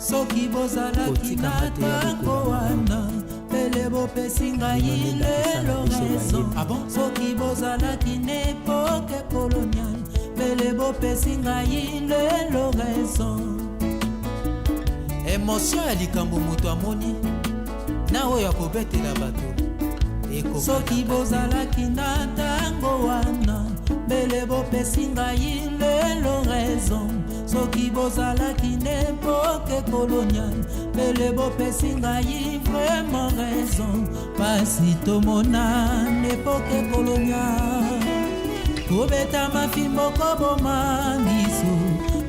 soki bozalaki na tango wana pele bopesi ngai lelo raison. Soki bozalaki n'epoke coloniale pele bopesi ngai lelo raison. Émotion ya likambo moto amoni na oyo akobetela bato. Soki bozalaki na tango wana pele bopesi ngai lelo raison. Soki bozalaki n'époque coloniale pele bopesi ngai vraiment raison. Pasi tomona n'époque coloniale kobeta mafimbo koboma miso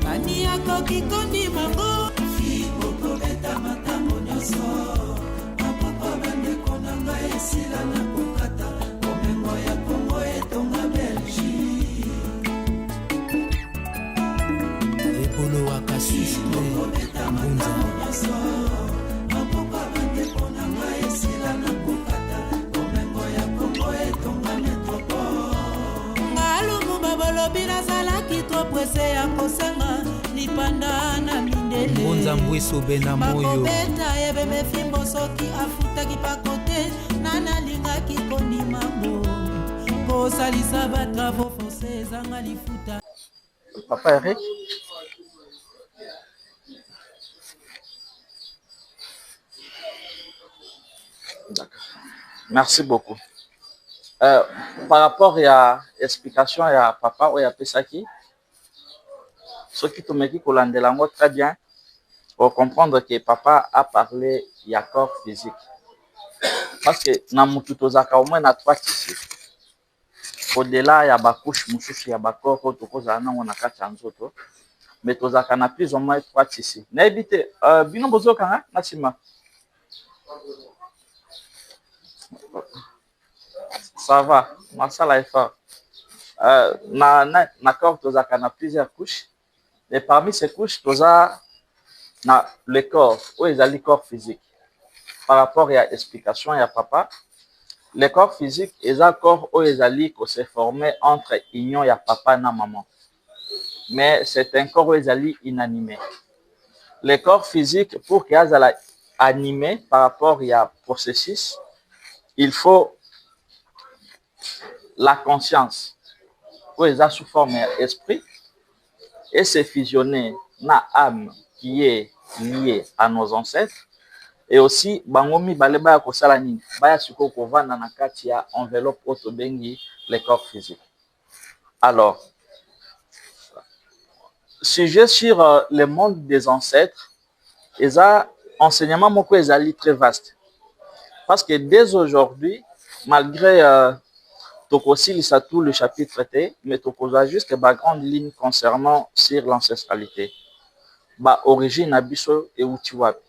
ani akoki kondima ngo fimbo kobeta matambo nyonso apoko bandeko na ngai esila na kokata komengo ya Kongo etonga Belgique ekolo wakasisle mbunza apoko bandeko na ngai esila na kokata komengo ya Kongo etonga metropole ngalumu babolobi nazalaki to presse ya kosenga lipanda na mindele mbunza mbwiso bena moyo makobeta ebe mefimbo soki afutaki pakote nana lingaki kondima mbo kosalisa batravo forcé ezanga lifuta. Papa Eric. D'accord. Merci beaucoup. Par rapport à l'explication à papa ou à Pesaki, ce qui te met qui langue très bien pour comprendre que papa a parlé il y a corps physique. Parce que na mutu tozaka au moins na trois tissus. Au-delà ya ba couche mususu ya ba corps ko tokoza na ngona kati nzoto. Mais tozaka na plus ou moins trois tissus. Na ebite bino bozoka nga na sima. Ça va, masala est fort. Na corps tozaka na plusieurs couches. Et parmi ces couches toza na le corps ou ezali corps physique. Par rapport à l'explication ya papa, le corps physique est un corps où ezali ko se former entre union ya papa na maman. Mais c'est un corps où ezali inanimé. Le corps physique pour qu'il soit animé par rapport à processus, il faut la conscience où est sous forme esprit et se fusionner na âme qui est liée à nos ancêtres. Et aussi, bangomi baleba kosala nini baya siko kovanda na kati ya enveloppe otobengi le corps physique. Alors, sujet sur le monde des ancêtres, et ça enseignement moko ezali très vaste. Parce que dès aujourd'hui, malgré tokosilisa tout le chapitre traité, mais tokoza juste ba grande ligne concernant sur l'ancestralité. Ba origine abiso e uti wapi.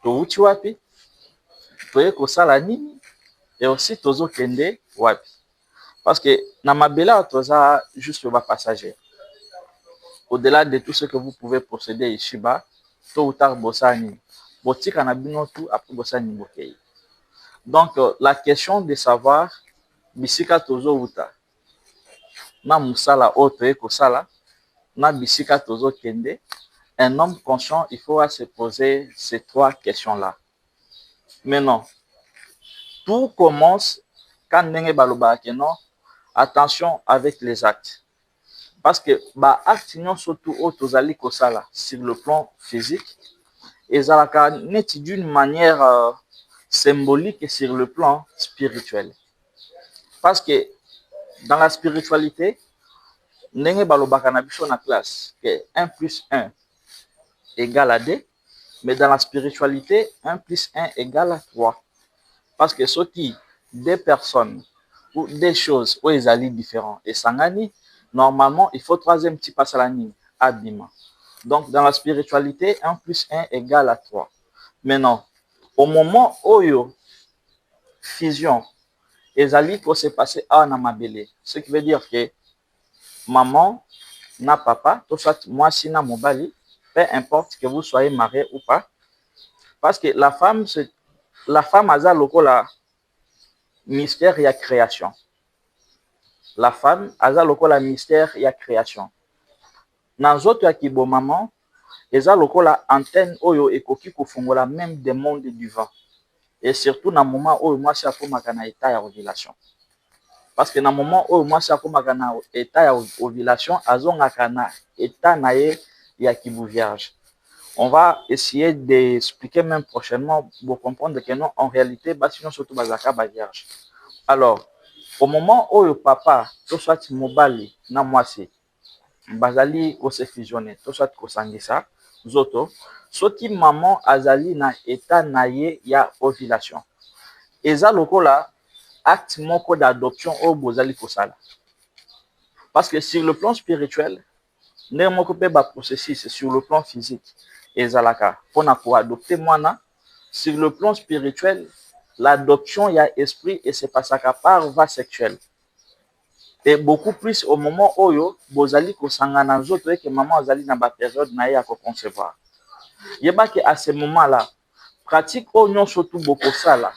To uti wapi? Toye kosala nini? Et aussi tozo kende wapi. Parce que na mabela toza juste ba passager. Au-delà de tout ce que vous pouvez posséder ici bas, tôt ou tard bosani. Botika na bino tout après bosani bokei. Donc la question de savoir bisika tozo uta na musala oto ekosala na bisika tozo kende, un homme conscient, il faut se poser ces trois questions-là. Maintenant, tout commence quand ndenge baloba ke non, attention avec les actes. Parce que ba acte surtout otozali kosala sur le plan physique, ezalaka neti d'une manière symbolique et sur le plan spirituel. Parce que dans la spiritualité, ndenge balobaka na biso na classe que 1 plus 1 égale à 2, mais dans la spiritualité, 1 plus 1 égale à 3. Parce que ce qui, des personnes ou des choses où ils allient différents et sangani, normalement, il faut troisième petit passe à la ligne, abima. Donc, dans la spiritualité, 1 plus 1 égale à 3. Maintenant, au moment où il y a fusion, les alliés vont se passer à Namabele. Ce qui veut dire que maman, na papa, tout soit moi, si na mobali, peu importe que vous soyez marié ou pas. Parce que la femme a lokola mystère et la création. La femme a lokola mystère et la création. Dans autres qui bon maman, eza lokola antenne oyo ekoki kofungola même des mondes du vent. Et surtout na moment oyo mwasi akomaka na état ya ovulation. Parce que na moment oyo mwasi akomaka na état ya ovulation azongaka na état na ye ya kibu vierge. On va essayer d'expliquer même prochainement pour comprendre que non, en réalité, sinon surtout bazaka ba vierge. Alors, au moment où le papa, tout soit mobali na mwasi, bazali ko se fusionner, tout soit ko sangisa, zoto, soki maman azali na état na ye ya ovulation. Eza lokola acte moko d'adoption au bozali kosala. Parce que sur le plan spirituel, ne moko pe ba processus sur le plan physique. Ezalaka pona ko adopter mwana. Sur le plan spirituel, l'adoption y a esprit et c'est passaka par voie sexuelle. Et beaucoup plus au moment oyo bozali kosangana nzoto et que maman azali na ba période na ya ko concevoir. Yeba que à ce moment-là, pratique o nyonso tout beaucoup sala.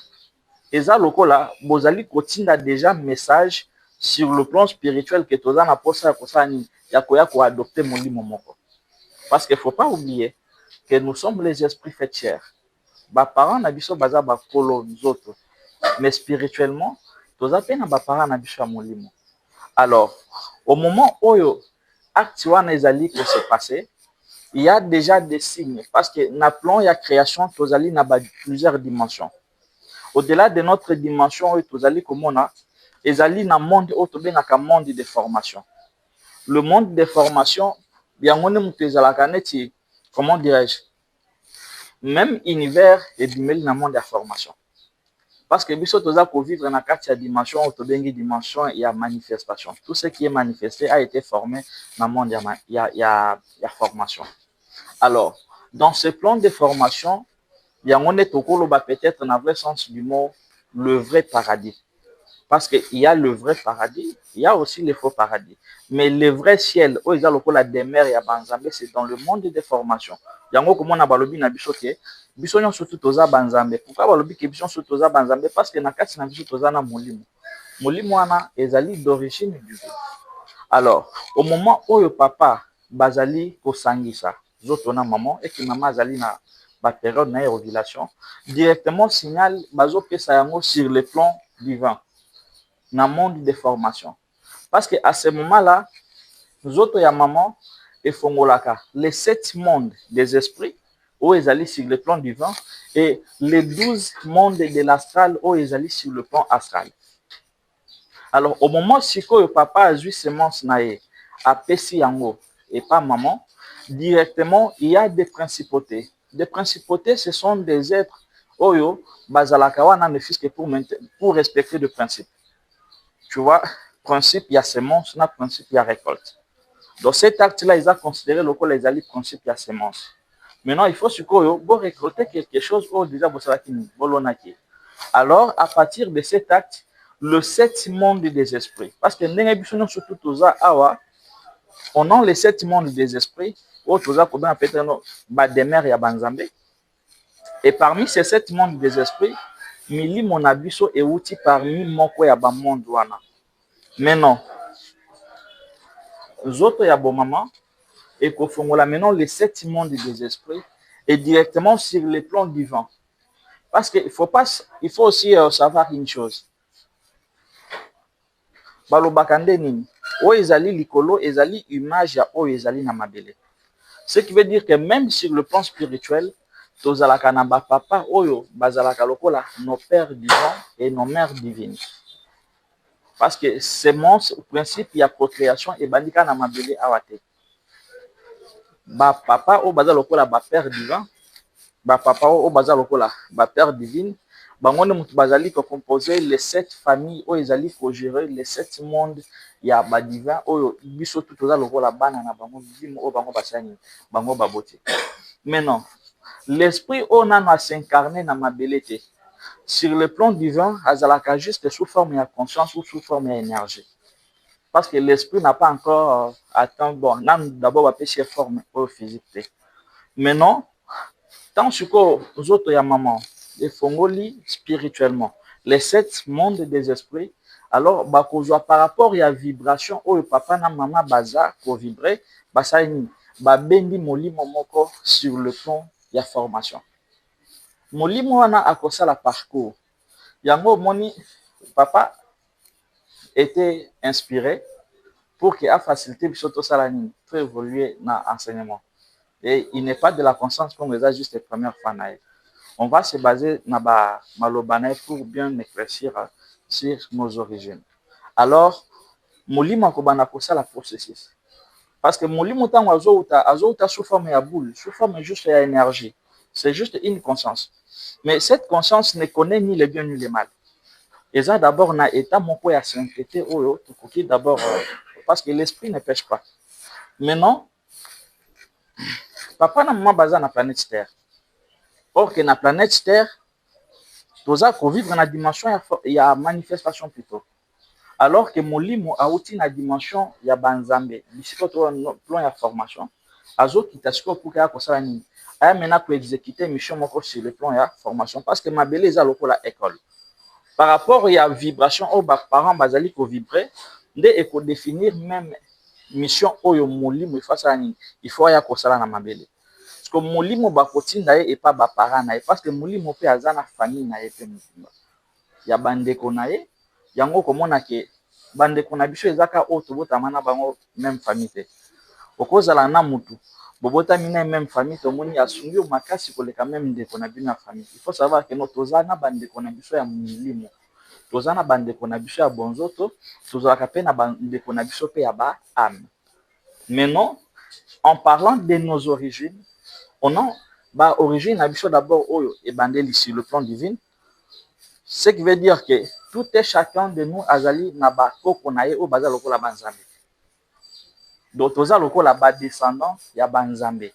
Eza lokola bozali kotinda déjà message sur le plan spirituel que toza na posa ko sani ya ko adopter molimo moko. Parce qu'il faut pas oublier que nous sommes les esprits faits chair. Ba parents na biso baza ba kolo nzoto. Mais spirituellement, toza pe na ba parents na biso molimo. Alors, au moment où acte wana ezali ko se passer, il y a déjà des signes parce que na plan ya création tozali na ba plusieurs dimensions. Au-delà de notre dimension tozali komona ezali na monde oyo tobengaka monde de formation. Le monde de formation yango ne mutu ezalaka neti, comment dirais-je, même univers ebimeli na monde ya formation. Parce que biso toza ko vivre na kati ya dimension oyo tobengi dimension ya manifestation. Tout ce qui est manifesté a été formé na monde ya formation. Alors, dans ce plan de formation, yango ne tokoloba peut-être na vrai sens du mot le vrai paradis. Parce qu'il y a le vrai paradis, il y a aussi le faux paradis. Mais le vrai ciel, où il y a le demeure ya banzambe, c'est dans le monde de formation. Yango comme on a balobi na biso ke, biso nyon surtout toza banzambe. Pourquoi balobi ke biso surtout toza banzambe? Parce que na kati na biso toza na molimo. Molimo wana ezali d'origine du Dieu. Alors, au moment où le papa bazali kosangisa, zoto na maman, et que maman azali na ba période na ovulation, directement signal bazo pesa yango sur le plan divin. Dans le monde de formation. Parce qu'à ce moment-là, nous autres, il y a maman et Fongolaka, les 7 mondes des esprits, où ils allaient sur le plan divin, et les 12 mondes de l'astral, où ils allaient sur le plan astral. Alors, au moment où le papa a vu semence naïe, à Pessi Yango, et pas maman, directement, il y a des principautés. Des principautés, ce sont des êtres, Oyo, Bazalaka, wana ne fils que pour respecter le principe. Tu vois, principe, il y a semence, il y a principe, il y a récolte. Donc cet acte-là, ils ont considéré le col, ils ont principe, il y a semence. Maintenant, il faut pour récolter quelque chose, déjà, vous savez qu'il y a. Alors, à partir de cet acte, le 7 mondes des esprits, parce que nous surtout tous on a les 7 mondes des esprits, et parmi ces 7 mondes des esprits, Mili mon abisso et outil parmi moko ya ba monde wana. Maintenant, zoto ya bon maman et kofongola maintenant les 7 mondes des esprits et directement sur les plans divins. Parce qu'il faut aussi savoir une chose. Balobakande nini, o ezali likolo ezali image ya o ezali na mabele. Ce qui veut dire que même sur le plan spirituel, tozalaka na ba papa oyo bazalaka lokola nos pères divins et nos mères divines. Parce que c'est mon principe il y a procréation et bandika na mabele awate. Ba papa o bazala lokola ba père divin, ba papa o bazala lokola ba père divine, bangone mutu bazali ko composer les 7 familles o ezali ko gérer les 7 mondes ya ba divin oyo biso tout tozala lokola bana na bango bimo o bango basani bango baboti. Maintenant, l'esprit on a s'incarné dans ma belleté. Sur le plan divin, azalaka juste sous forme de conscience ou sous forme d'énergie. Parce que l'esprit n'a pas encore atteint, bon, d'abord va pêcher forme physique. Maintenant, tant que nous autres, il y a maman, les fongoli spirituellement, les 7 mondes des esprits, alors, par rapport à la vibration, où le papa na maman baza pour vibrer, babendi molimo moko sur le plan ya formation. Molimo wana akosala parcours. Yango moni papa était inspiré pour que a facilité biso tosala nini, pour évoluer na enseignement. Et il n'est pas de la conscience comme ça juste les premières fois na ye. On va se baser na ba malobana pour bien éclaircir sur nos origines. Alors molimo akobana kosala processus. Parce que molimo tango azouta sous forme ya boule, sous forme juste ya énergie. C'est juste une conscience. Mais cette conscience ne connaît ni le bien ni le mal. Et ça d'abord na état moko ya sainteté oyo tokoki d'abord parce que l'esprit ne pêche pas. Maintenant papa na maman baza na planète Terre. Or que na planète Terre toza ko vivre na dimension ya manifestation plutôt. Alors que molimo auti na dimension ya banzambe, bisiko to plan ya formation. Azo kitasiko pour ka kosala nini? Aya mena ko exécuter mission moko sur le plan ya formation parce que mabele eza lokola école. Par rapport à la vibration aux parents bazali ko vibrer nde e ko définir même mission oyo molimo il faut ya kosala na mabele. Parce que molimo ba kotinda ye et pas ba parents na ye parce que molimo pe azana famille na ye pe mutumba. Ya bandeko na ye yango komona ke bandeko na biso ezaka o tobotama na bango même famille te. Okozala na mutu bobotami na même famille tomoni asungi o makasi koleka même ndeko na bino na famille. Il faut savoir que toza na bandeko na biso ya milimo. Toza na bandeko na biso ya bonzoto, tozalaka pe na bandeko na biso pe ya ba âme. Maintenant, en parlant de nos origines, on a ba origine na biso d'abord oyo ebandeli sur le plan divin. Ce qui veut dire que tout et chacun de nous azali na ba koko na ye o baza lokola banzambe. Donc toza lokola ba descendant ya banzambe.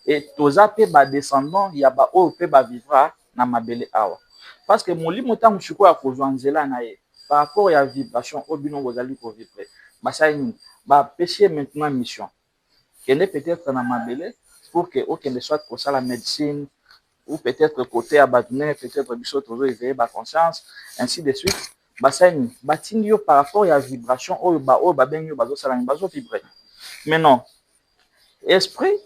Et toza pe ba descendant ya ba o pe ba vivra na mabele awa. Parce que molimo tango chiko ya kozwa nzela na ye par rapport ya vibration au bino bozali ko vibrer. Basayini ba péché maintenant mission. Kende peut-être na mabele pour que aucun soit pour ça la médecine ou peut-être côté abatune peut-être biso tozo éveiller ba conscience ainsi de suite. Basayini batindi yo par rapport ya vibration oyo ba bengi yo bazo sala bazo vibrer. Maintenant esprit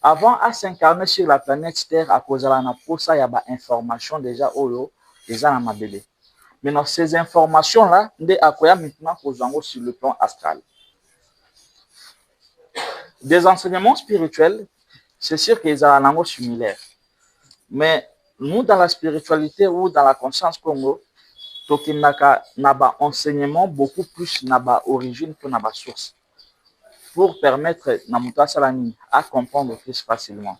avant à s'incarner sur la planète Terre à cause de la posa ya ba information déjà oyo déjà na mabele. Maintenant ces informations là nde akoya maintenant kozango sur le plan astral. Des enseignements spirituels, c'est sûr qu'ils ont un angle similaire. Mais nous, dans la spiritualité ou dans la conscience Congo, tokinaka naba enseignement beaucoup plus naba origine que naba source. Pour permettre namuta salani à comprendre plus facilement.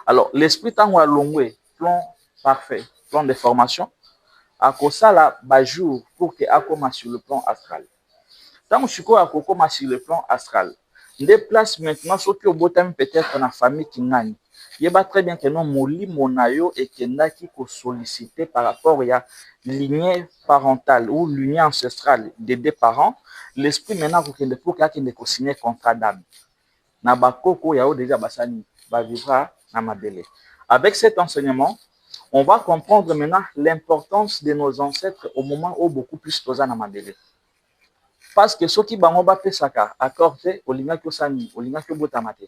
Alors, l'esprit tango alongwe, plan parfait, plan de formation, à kosala bajour pour que akoma sur le plan astral. Tango chiko akokoma sur le plan astral. Des places maintenant, ceux qui ont peut-être dans la famille qui n'ont il va très bien que non, molimo na yo et que n'a qui sollicité par rapport à lignée parentale ou lignée ancestrale des deux parents, l'esprit maintenant pour qu'il ne signer contrat d'âme. Na bakoko yao déjà basani ba vivra na mabele. Avec cet enseignement, on va comprendre maintenant l'importance de nos ancêtres au moment où beaucoup plus toza na mabele. Parce que ceux qui bango ba pesaka accordé olinga ko sani olinga ko botamate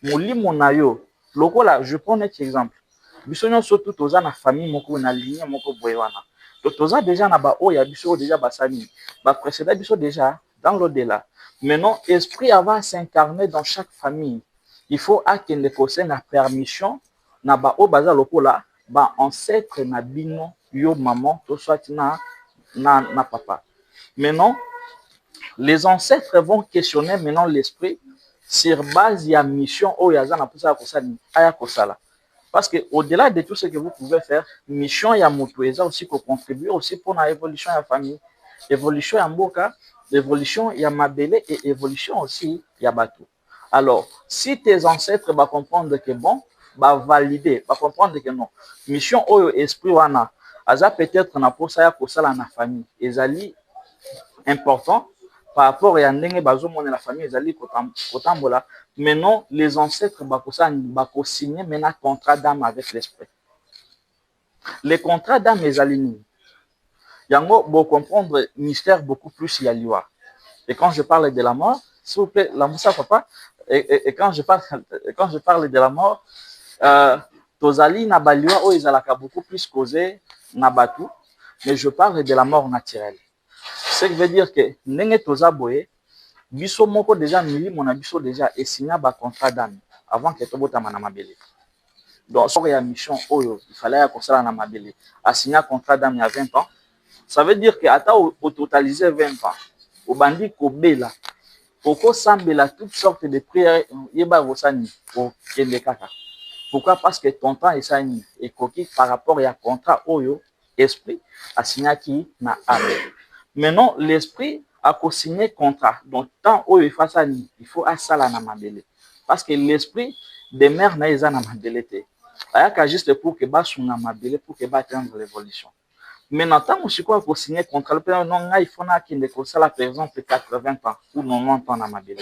molimo na yo lokola je prends un exemple biso nyonso tout toza na famille moko na lignée moko boye wana to toza déjà na ba oya biso déjà basani ba précédent biso déjà dans l'au-delà. Maintenant esprit va s'incarner dans chaque famille. Il faut akende kose na permission na ba o baza lokola ba ancêtre na bino yo maman to soit na papa. Maintenant les ancêtres vont questionner maintenant l'esprit sur base de la mission où il y a kosala. Parce que au-delà de tout ce que vous pouvez faire, mission ya motoeza aussi pour contribuer aussi pour la évolution de la famille, évolution ya mboka, évolution ya mabele et évolution aussi ya bateau. Alors, si tes ancêtres va comprendre que bon, va valider, va comprendre que non, mission oyo esprit wana, aza peut-être na posa ya kosala na famille, ezali important. Par rapport à ndenge bazomona la famille ezali kotambola, maintenant les ancêtres bako signer maintenant contrat d'âme avec l'esprit. Les contrats d'âme ezali nini? Yango bo comprendre mystère beaucoup plus ya liwa. Et quand je parle de la mort, s'il vous plaît, la moussa, papa. Et quand je parle de la mort, tozali na baliwa o ezalaka beaucoup plus causé na batu, mais je parle de la mort naturelle. Ce qui veut dire que ndenge toza boye, biso moko déjà milimo na biso déjà esigna ba contrat d'âme avant que tobotama na mabele. Donc, il y a une mission, il fallait que na mabele, a signé un contrat d'âme il y a 20 ans. Ça veut dire que ata au totaliser 20 ans, au bandi kobela, oko sambela toutes sortes de prières, yeba vosani, au kende kaka. Pourquoi? Parce que ton temps est sani, et koki par rapport à contrat oyo, esprit, a signé qui na âme. Maintenant, l'esprit a signé contrat. Donc, tant oyo fasani, il faut asala na mabele. Parce que l'esprit demeure na eza na mabele te. Ayaka juste pour que ba sunga mabele, pour que ba atteindre l'évolution. Maintenant, tant que je suis signé contrat, il faut que ça, par exemple, 80 ans ou 90 ans dans ma belle.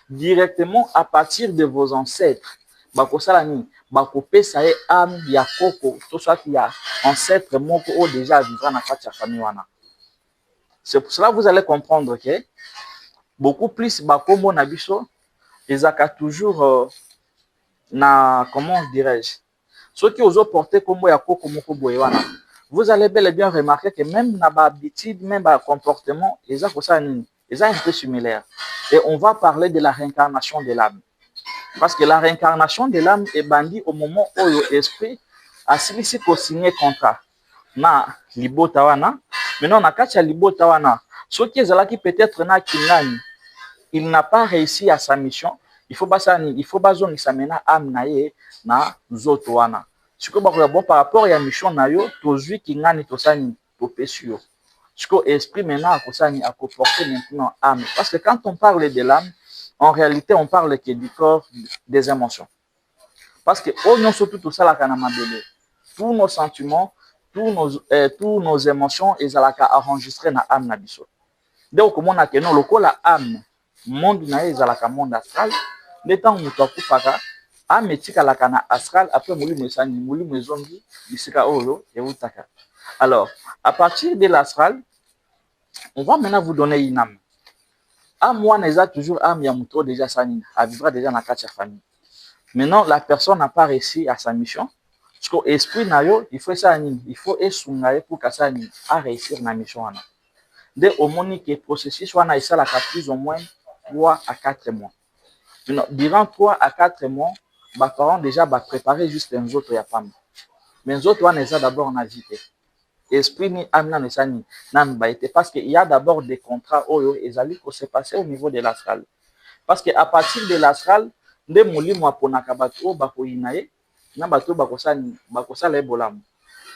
Directement, à partir de vos ancêtres, bakopé ça est âme ya koko, tout ça qui a ancêtre moko déjà vivant dans la famille. C'est pour cela que vous allez comprendre que beaucoup plus bakomo na biso, ils ont toujours na, comment dirais-je, ceux qui osent porter comme ya koko moko boyewana. Vous allez bel et bien remarquer que même dans l'habitude, même dans le comportement, ils ont un peu similaire. Et on va parler de la réincarnation de l'âme. Parce que la réincarnation de l'âme est bandie au moment où l'esprit a signé contrat. Na libota wana, maintenant na kacha libota wana, ceux qui sont peut-être na kinani, il n'a pas réussi à sa mission, il faut bazon s'amena âme na ye na zoto wana. Ce que bon par rapport à la mission nayo, tozui ki ngani tosani popesio. Ce que esprit maintenant à comporter maintenant âme. Parce que quand on parle de l'âme, en réalité on parle que du corps, des émotions. Parce que on surtout tout ça la kanama bele. Tous nos sentiments, tous nos émotions, ils allaient enregistrer na âme na biso. Donc comment on a que non le la âme, monde na ils allaient monde astral, le temps où tu faka âme etika la kana astral après molimo esani molimo ezongi bisika oyo et utaka. Alors, à partir de l'astral, on va maintenant vous donner une âme. Âme wana eza toujours âme ya muto déjà sani, a vivra déjà na quatre famille. Maintenant, la personne n'a pas réussi à sa mission. Parce que l'esprit na yo, il faut ça il faut esungaye pour que ça a réussir na mission wana. Dès au moment que processus wana isa la plus ou moins 3 à 4 mois. Maintenant, durant 3 à 4 mois, mes parents déjà préparer juste un autre ya femme. Mais les autres, on est d'abord en agité. Esprit ni âme na sani nan ba été parce qu'il y a d'abord des contrats oyo ezali ko se passer au niveau de l'astral. Parce que à partir de l'astral, nde molimo aponaka bato bako inaye na bato bako sala ebolam.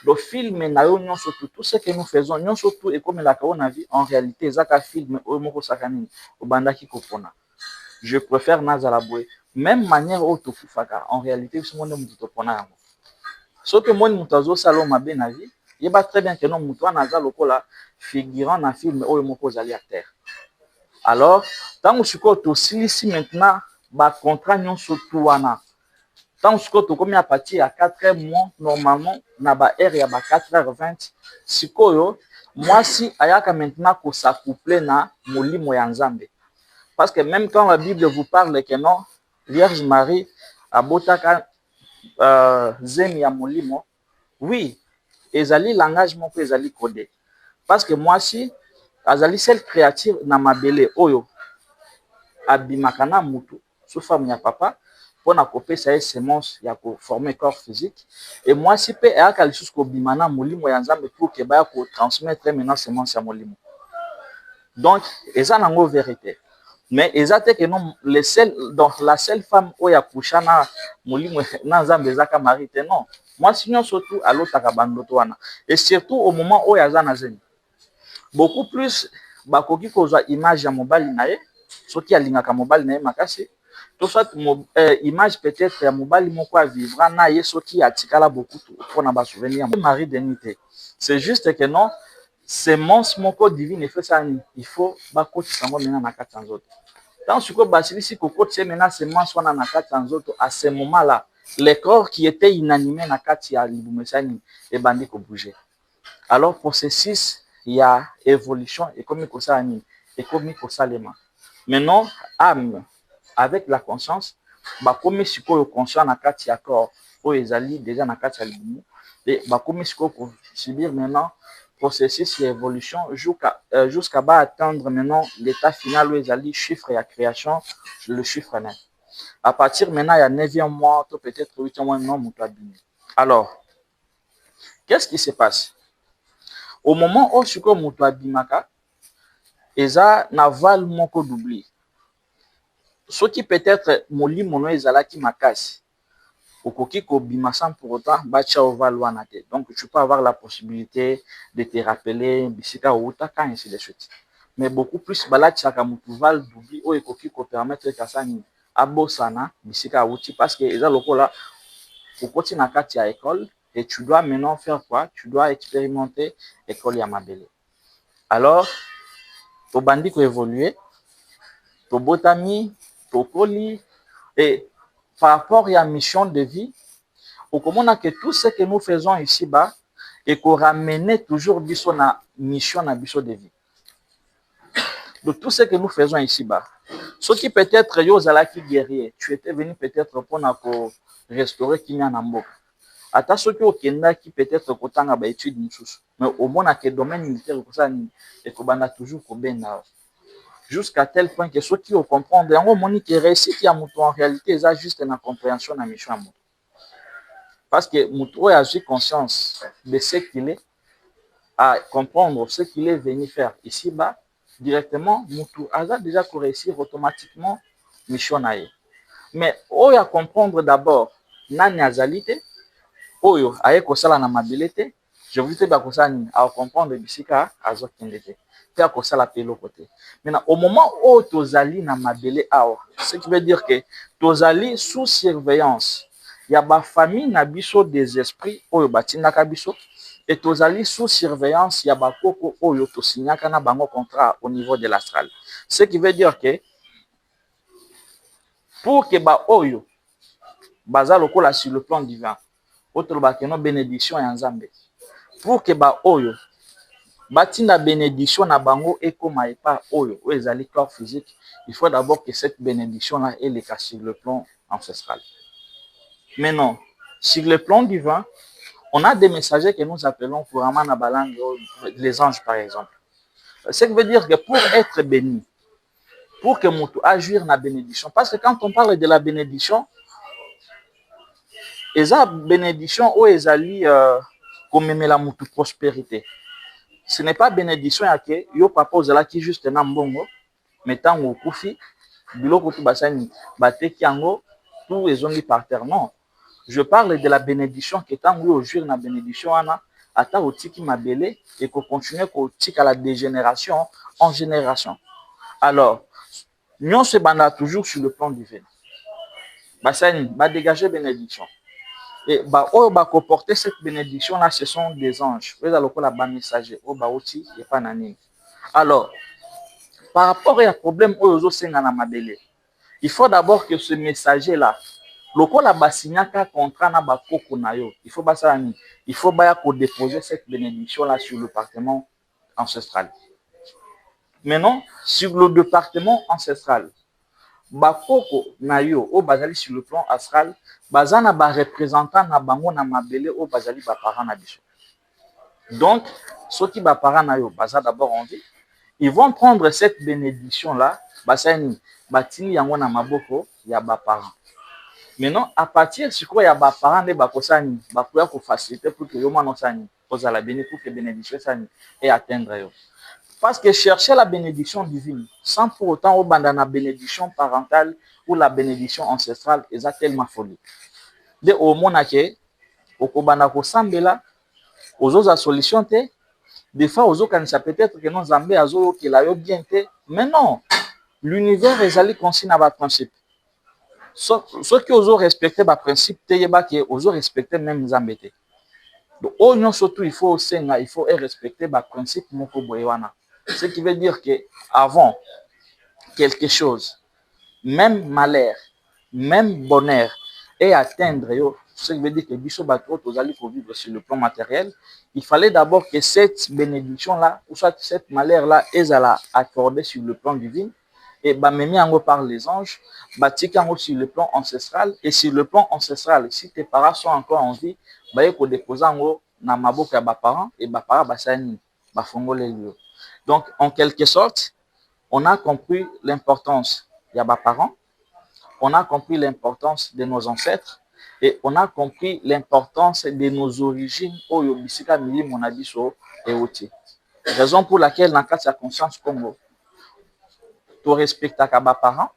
Le film na yo nyonso tout ce que nous faisons nyonso tout et comme la kaona vie en réalité ezaka film oyo moko sakani obandaki kopona. Je préfère nazala boy. Même manière autofufaka en réalité ce monde muto pona yango. Ce que moi mutazo salo mabe na vie, il va très bien que non muto naza lokola figurant na film oyo moko zali acteur. Alors, tant que siko to silisi maintenant ba contrat nyonso tout wana. Tant que siko to komi à partir à 4 mois normalement na ba heure ya ba 4h20 sikoyo moi si ayaka maintenant ko s'accoupler na molimo ya Nzambe. Parce que même quand la Bible vous parle que non, Vierge Marie a botaka zemi ya molimo, oui, ezali langage moko ezali codé. Parce que moi si azali seule créature na mabele oyo abimaka na mutu sous forme ya papa pour na kopesa ye semence ya ko former corps physique et moi si pe ayaka lisusu ko bimana molimo ya Nzambe pour que ba ko transmettre maintenant semence ya molimo. Donc eza nango vérité. Mais exactement que non les seuls donc la seule femme oya kushana molimo na Nzambe ezaka Marie te non. Moi sinon surtout à l'autre kabandoto wana et surtout au moment où ya zana zeni. Beaucoup plus bakoki kozwa image ya mobali na ye soki alingaka mobali na ye makasi to soit image peut-être ya mobali moko a vivra na ye soki atikala beaucoup pour na ba souvenir Marie de nuit. C'est juste que non c'est monstre moko divine fait ça il faut bakotisa ngo mena na kati nzoto. Tant que basilisi kokotisa mena c'est monstre wana na kati nzoto à ce moment-là le corps qui était inanimé na kati ya libumesani et bandi ko bouger. Alors processus il y a évolution et comme ça et comme ça lema. Maintenant, âme avec la conscience, bakomi sikoyo conscient na kati ya corps oyo ezali déjà na kati ya libumu et bakomi sikoyo pour subir maintenant processus d'évolution jusqu'à atteindre maintenant l'état final où ezali chiffre ya création, le chiffre 9. À partir maintenant, il y a 9e mois, peut-être 8e mois, non, alors, qu'est-ce qui se passe? Au moment où sikoyo moto abimaka, eza na val moko d'oubli. Ce qui peut-être molimo no ezalaki makasi okoki kobima sans pour autant bacha oval wana te. Donc tu peux avoir la possibilité de te rappeler bisika outaka ainsi de suite. Mais beaucoup plus balatiaka mutu val d'oubli o ekoki ko permettre kasani abosana bisika outi parce que eza lokola okoti na kati ya école et tu dois maintenant faire quoi? Tu dois expérimenter école ya mabele. Alors to bandi ko évoluer to botami tokoli et par rapport à la mission de vie, au comment que tout ce que nous faisons ici-bas et qu'on ramène toujours biso na mission na biso de vie. Donc tout ce que nous faisons ici-bas, ce qui peut-être yo zalaki guerrier, tu étais venu peut-être pour restaurer Kinya Namboka. Ata ce qui peut-être kotanga ba étude mususu, mais au moins que domaine militaire ko ça ni et ko bana toujours ko bena. Jusqu'à tel point que ceux qui comprennent, en monique réussite qui a en réalité, c'est juste une compréhension de la mission. Parce que Moutou a eu conscience de ce qu'il est, à comprendre ce qu'il est venu faire ici-bas, directement, Moutou a déjà réussir automatiquement mission. Mais on a comprendre d'abord, nani azalité, oyo aye kosala na mabilité, je vous dis à comprendre bisika azo kendete. Faire que ça la paye l'autre côté. Maintenant, au moment où tozali na mabele awa, ce qui veut dire que tozali sous surveillance, il y a ba famille na biso des esprits oyo batinda ka biso et tozali sous surveillance, il y a ba koko oyo to signaka na bango contrat au niveau de l'astral. Ce qui veut dire que pour que ba oyo baza lokola sur le plan divin, autre ba que no bénédiction ya Nzambe. Pour que ba oyo batinda bénédiction na bango ekoma epa oyo ezali corps physique, il faut d'abord que cette bénédiction là elle est sur le plan ancestral. Maintenant, sur le plan divin, on a des messagers que nous appelons couramment na balangue les anges par exemple. Ce qui veut dire que pour être béni, pour que mutu agir na bénédiction, parce que quand on parle de la bénédiction, eza bénédiction o ezali komemela mutu prospérité. Ce n'est pas bénédiction à que yo papa ozala qui juste na mbongo mettant au kufi biloko tu basani bateki yango tout ezongi par terre. Non, je parle de la bénédiction que tant au jour na bénédiction ana ata otiki mabele et qu'on continue ko tika la dégénération en génération. Alors nous se banda toujours sur le plan divin. Basani ba dégager bénédiction. Et bah oh bah comporter cette bénédiction là, ce sont des anges. Vous allez la bas messager oh bah aussi et pas nani. Alors par rapport à problème aux autres na mabele, il faut d'abord que ce messager là, lokola basignaka contrat na ba koko na yo, il faut basani, il faut ba ko déposer cette bénédiction là sur le département ancestral. Maintenant sur le département ancestral, bakoko na yo o bazali sur le plan astral bazana ba représentant na bango na mabele o bazali ba parents na biso. Donc ceux qui ba parents na yo baza d'abord en vie, ils vont prendre cette bénédiction là basani batini yango na maboko ya ba parents. Maintenant à partir sur quoi ya ba parents de ba kosani ba koya ko faciliter pour que yo mwana sani ozala béni pour que bénédiction sani et atteindre yo. Parce que chercher la bénédiction divine, sans pour autant au bandana bénédiction parentale ou la bénédiction ancestrale, est tellement folie. De au monde que au kobanda ko sambela, aux autres solutions te, des fois aux autres ça peut-être que nos zambé azo que la yo bien te, mais non, l'univers est allé consigner à principe. Ceux qui osent respecter ba principe te yeba que osent respecter même zambé. Donc au non surtout il faut respecter ba principe moko boyewana. Ce qui veut dire que avant quelque chose, même malheur, même bonheur, et atteindre, ce qui veut dire que biso bato tozali ko vivre sur le plan matériel, il fallait d'abord que cette bénédiction là, ou soit cette malheur là, ezala accordée sur le plan divin, et bamemi yango par les anges, batika yango sur le plan ancestral, et sur le plan ancestral, si tes parents sont encore en vie, baye ko déposer yango na maboko ya ba parents, et ba parents basani bafongole liyo. Donc en quelque sorte, on a compris l'importance ya ba parents, on a compris l'importance de nos ancêtres, et on a compris l'importance de nos origines oyo bisika milimo na biso euti. Raison pour laquelle dans la conscience Congo, tu respectes ta parents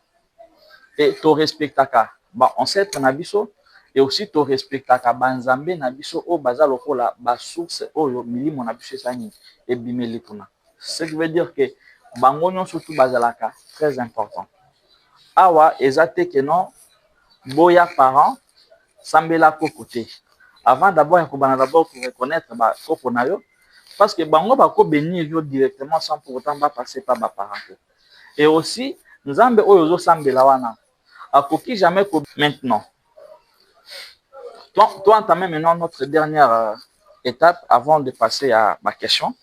et tu respectes ta ancêtre nabiso, et aussi tu respectes ta banzambe nabiso au bazar lokola ba source oyo milimo nabiso sani et bimeli kuna. Ce qui veut dire que bangonyo surtout bazalaka très important. Awa ezate que non boya parents sambela kokote. Avant d'abord d'abord pour reconnaître ba koko na yo, parce que bango bako bénir yo directement sans pour autant passer par ma parent. Et aussi, nous avons oyo sambela wana. Akoki jamais maintenant. Toi entamer maintenant notre dernière étape avant de passer à ma question.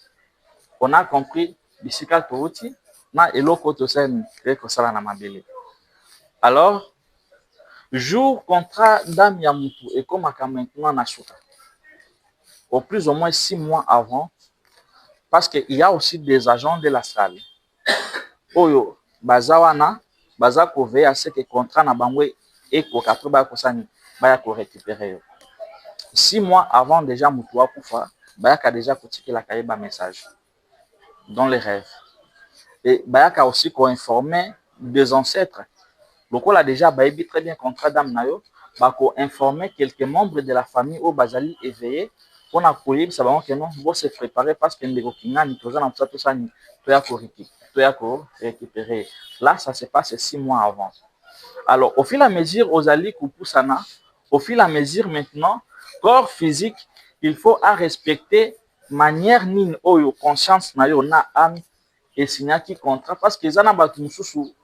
On a compris bisika touti na eloko to sen ko sala na mabele. Alors, jour contrat d'âme ya mutu et comme maintenant na shuka. Au plus ou moins 6 mois avant, parce qu'il y a aussi des agents de la salle. Oyo bazawana baza ko veiller à ce que contrat na bangwe et ko kapro ba ko sani ba ko récupérer. 6 mois avant déjà mutu wa kufa, ba ka déjà ko tirer la kaiba message dans les rêves. Et ba ka aussi ko informer des ancêtres. Donc on a déjà baïbi très bien contrat d'âme na yo, ba ko informer quelques membres de la famille au bazali éveillé. On a collé ça va que non, bon se préparer parce que ndeko kinani toza na tout ça ni to ya ko récupérer. Là ça se passe 6 mois avant. Alors au fil et à mesure aux ali kupusana, au fil et à mesure maintenant corps physique, il faut à respecter manière nini oyo conscience na yo na âme et signer qui contrat parce que zana batu mususu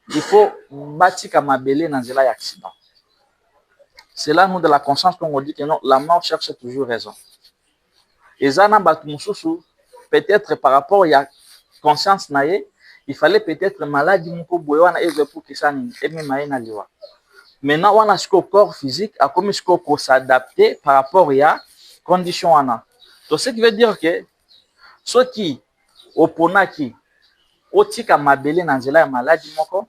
il faut batika mabele na nzela ya accident. C'est là nous de la conscience qu'on dit que non, la mort cherche toujours raison. Et zana batu mususu peut-être par rapport à conscience naie, il fallait peut-être maladie moko boye wana eze pour que ça ni emi maina liwa. Maintenant on a ce corps physique a comme ce qu'on s'adapter par rapport à condition wana. Donc ce qui veut dire que ceux qui oponaki otika mabele na nzela ya maladie moko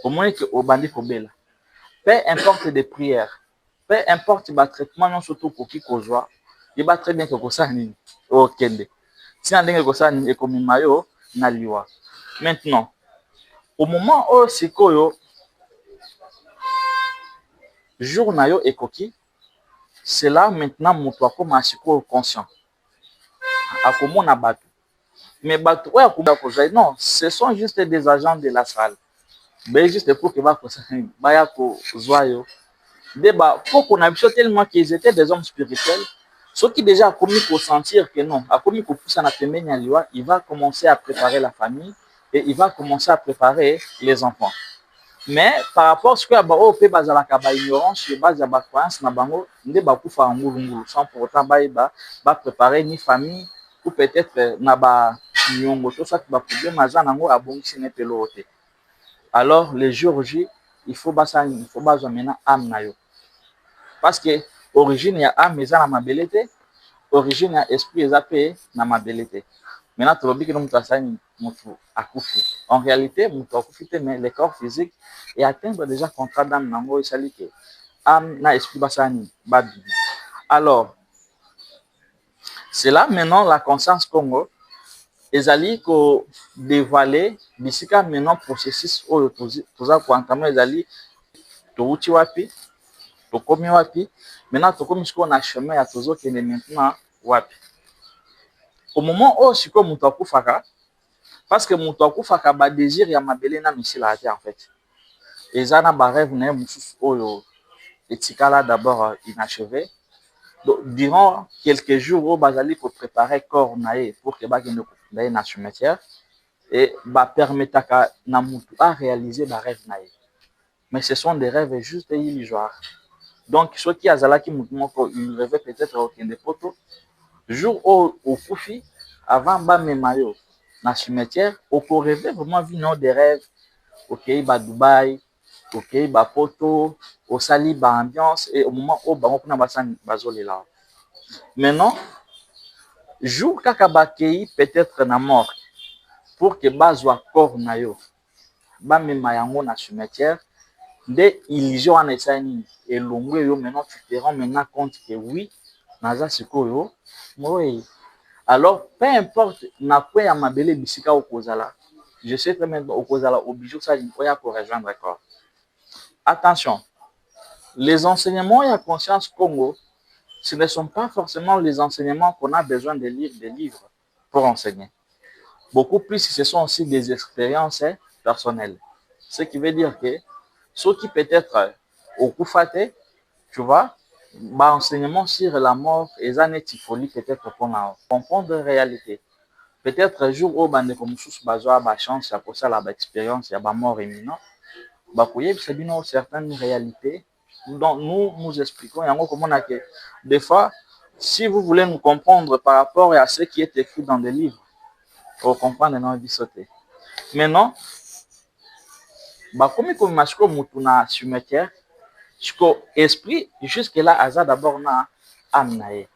au moins que obandi kobela. Peu importe des prières, peu importe le traitement, non surtout pour qui kozwa, il va très bien que ça ni au kende. Si on dingue ça ni comme mayo na liwa. Maintenant, au moment où sikoyo jour na yo ekoki, c'est là maintenant mon toi comme asiko conscient. Akomona batu. Mais batu ouais akoba kozwa non, ce sont juste des agents de la salle. Ben juste pour que baya ko zoyo débat faut qu'on a vu tellement qu'ils étaient des hommes spirituels ceux qui déjà a commis pour sentir que non a commis pour pousser na pembeni liwa il va commencer à préparer la famille et il va commencer à préparer les enfants mais par rapport à ce que ba o pe bazala ka ba ignorance sur base ya ba croyance na bango nde ba kufa ngulungulu sans pour autant ba préparer ni famille ou peut-être na ba nyongo tout ça qui va problème azana ngo abongisi ne pelote. Alors, les jours J, il faut maintenant âme na yo. Parce que origine il y a âme eza na mabelete, origine il y a esprit eza pe na mabelete. Maintenant, tu lobi que nous mutasani mutu akufi. En réalité, mutu akufi te mais le corps physique et atteindre déjà contrat d'âme nango esali ke âme na esprit basani babi. Alors, c'est là maintenant la conscience Congo ezali ko dévoiler bisika maintenant processus oyo toza ko entamer ezali touti wapi tokomi wapi maintenant tokomi siko na chemin ya tozo kende maintenant wapi au moment où siko mutu akufaka parce que mutu akufaka ba désir ya mabele na misila ate en fait ezana ba rêve na mususu oyo etikala d'abord inachevé. Donc, durant quelques jours, bazali pour préparer corps nae pour que bagende d'aller na cimetière et ba permettre à namutu à réaliser ba rêve nae. Mais ce sont des rêves juste illusoires. Donc ceux qui azala qui mutu moko il rêvait peut-être au kende poto jour au kufi avant ba memayo na cimetière au ko rêver vraiment vino des rêves ok, ba Dubaï, ok, ba poto, au sali ba ambiance, et au moment où bango kuna basani bazolela. Maintenant, jour kaka bakei peut-être na mort, pour que bazwa corps na yo, ba mema yango na cimetière, nde illusion wana esali nini elongwe yo. Maintenant tu te rends maintenant compte que oui, naza sikoyo moi. Alors peu importe na quoi ya mabele bisika okozala, je sais très bien okozala obligé ça oya ko rejoindre corps. Attention, les enseignements et la conscience Congo, ce ne sont pas forcément les enseignements qu'on a besoin de lire des livres pour enseigner. Beaucoup plus, ce sont aussi des expériences personnelles. Ce qui veut dire que ceux qui peut-être au coup faté, tu vois, bah, enseignement sur la mort et ça n'est folie peut-être pour comprendre la réalité. Peut-être un jour où bande comme sous bazoa ba chance pour ça la expérience, il y a ba mort imminente. Bah, c'est bien certaines réalités dont nous expliquons. Et en gros, comment on a que des fois, si vous voulez nous comprendre par rapport à ce qui est écrit dans des livres, pour comprendre non bisoté. Maintenant, bah comme il marche comme mutuna cimetière, jusqu'au esprit jusque là aza d'abord na amené.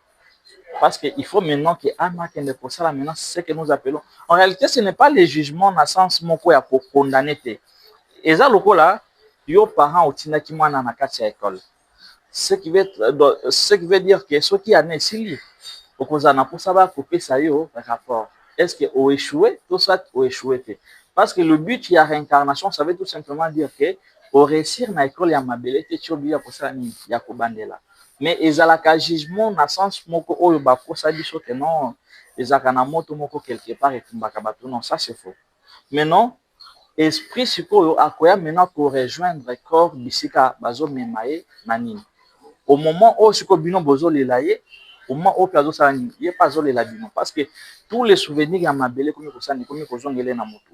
Parce qu'il faut maintenant que ama kende pour ça maintenant c'est ce que nous appelons. En réalité, ce n'est pas le jugement dans sens moko ya pour condamner te. Et ça lokola yo parents otina ki mwana na kati ya école. Ce qui veut dire que ceux qui année sili okozana pour ça va couper ça yo rapport. Est-ce que ou échoué, tout ça ou échoué. Parce que le but il y a réincarnation, ça veut tout simplement dire que au réussir na école ya mabele te tchobi ya kosa ni ya kobandela. Mais ezalaka jugement na sens moko oyo ba kosa biso que non ezaka na moto moko quelque part et tumbaka bato, non, ça c'est faux. Mais non, esprit sikoyo akoya maintenant pour rejoindre corps bisika bazo memaye na nini. Au moment où siko bino bozo lelaye, au moment où plazo sa nini, ye pas zo lela bino parce que tous les souvenirs ya mabele komi kosani komi kozongele na moto.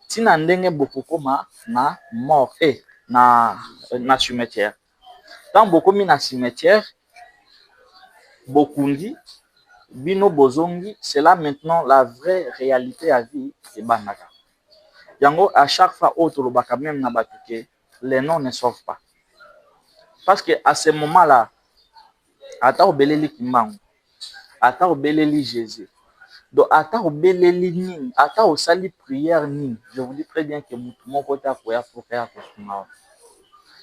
Tina ndenge beaucoup koma na mort et na cimetière. Tant beaucoup mis na cimetière, bokundi bino bozongi, c'est là maintenant la vraie réalité à vie et banaka. Yango à chaque fois autre le baka même na batuke, les noms ne sauvent pas. Parce que à ce moment-là, ata obeleli kimbangu, ata obeleli Jésus. Donc ata obeleli nini, ata osali prière nini, je vous dis très bien que mon côté a pour faire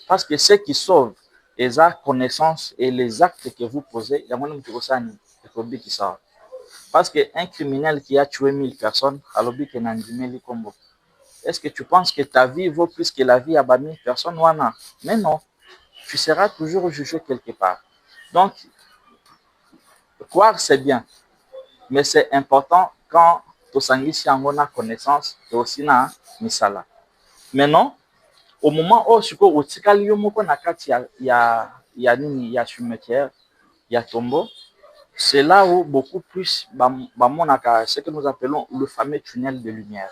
parce que ce qui sauve les connaissances et les actes que vous posez, il y a moins de qui savent. Parce qu'un criminel qui a tué 1000 personnes, alors que Nandimeli Kombo. Est-ce que tu penses que ta vie vaut plus que la vie à 1000 personnes? Mais non, tu seras toujours jugé quelque part. Donc, croire c'est bien, mais c'est important quand tu sanguis a connaissance et aussi na misala. Maintenant, au moment où tu ko otikali yo moko na kati ya nini ya cimetière ya tombeau, c'est là où beaucoup plus bamonaka ce que nous appelons le fameux tunnel de lumière.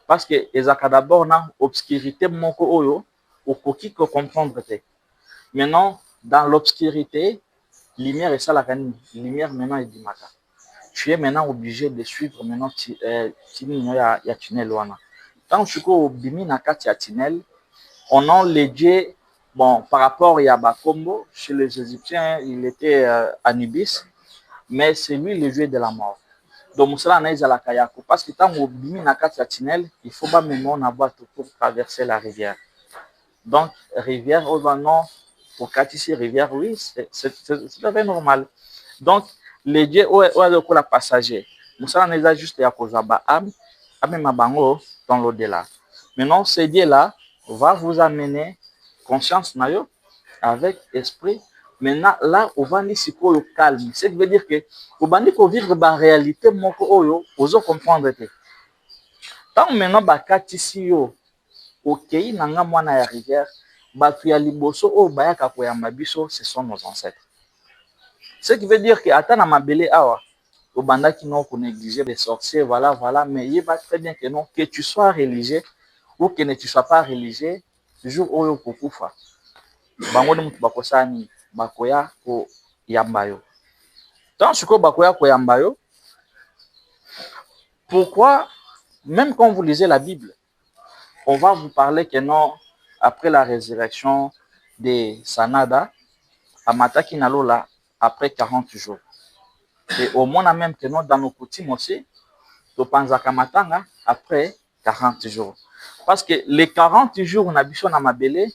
Parce que ezaka d'abord na obscurité moko oyo okoki ko comprendre te. Maintenant dans l'obscurité, lumière et ça la lumière maintenant est dimaka. Tu es maintenant obligé de suivre maintenant ya tunnel wana. Tant tu ko bimi na kati ya tunnel, on a les dieux, bon, par rapport à Yabakombo, chez les Égyptiens, il était Anubis, mais c'est lui le dieu de la mort. Donc, cela n'a pas la kayako. Parce que tant qu'on bimi na kati ya tunnel, il faut pas même on avoir pour traverser la rivière. Donc, rivière, au non, pour ici rivière, oui, c'est tout à fait normal. Donc, les dieux, ou la passager. Moussala n'a juste à cause de mabango dans l'au-delà. Maintenant, ces dieux-là va vous amener conscience nayo avec esprit. Maintenant, là, on va dire au calme. Ce qui veut dire que on va dire qu'on vivre la réalité, moko oyo, ozo comprendre que tant maintenant, bakatisi yo, ok, nanga mwana ya rivière, batu ya liboso o bayaka koyamba biso, ce sont nos ancêtres. Ce qui veut dire que ata na mabele awa, au banda qui n'ont qu'on négliger les sorciers, voilà, mais il va très bien que non, que tu sois religieux ou que ne tu sois pas religieux, le jour où tu kufa, bango de mutu bakosani, bakoya ko yambayo. Tant que bakoya ko yambayo, pourquoi, même quand vous lisez la Bible, on va vous parler que non, après la résurrection de Sanada, Amataki Nalola, après 40 jours. Et au moins, même que non, dans nos coutumes aussi, to panzaka matanga après 40 jours. Parce que les 40 jours, on a biso na mabele,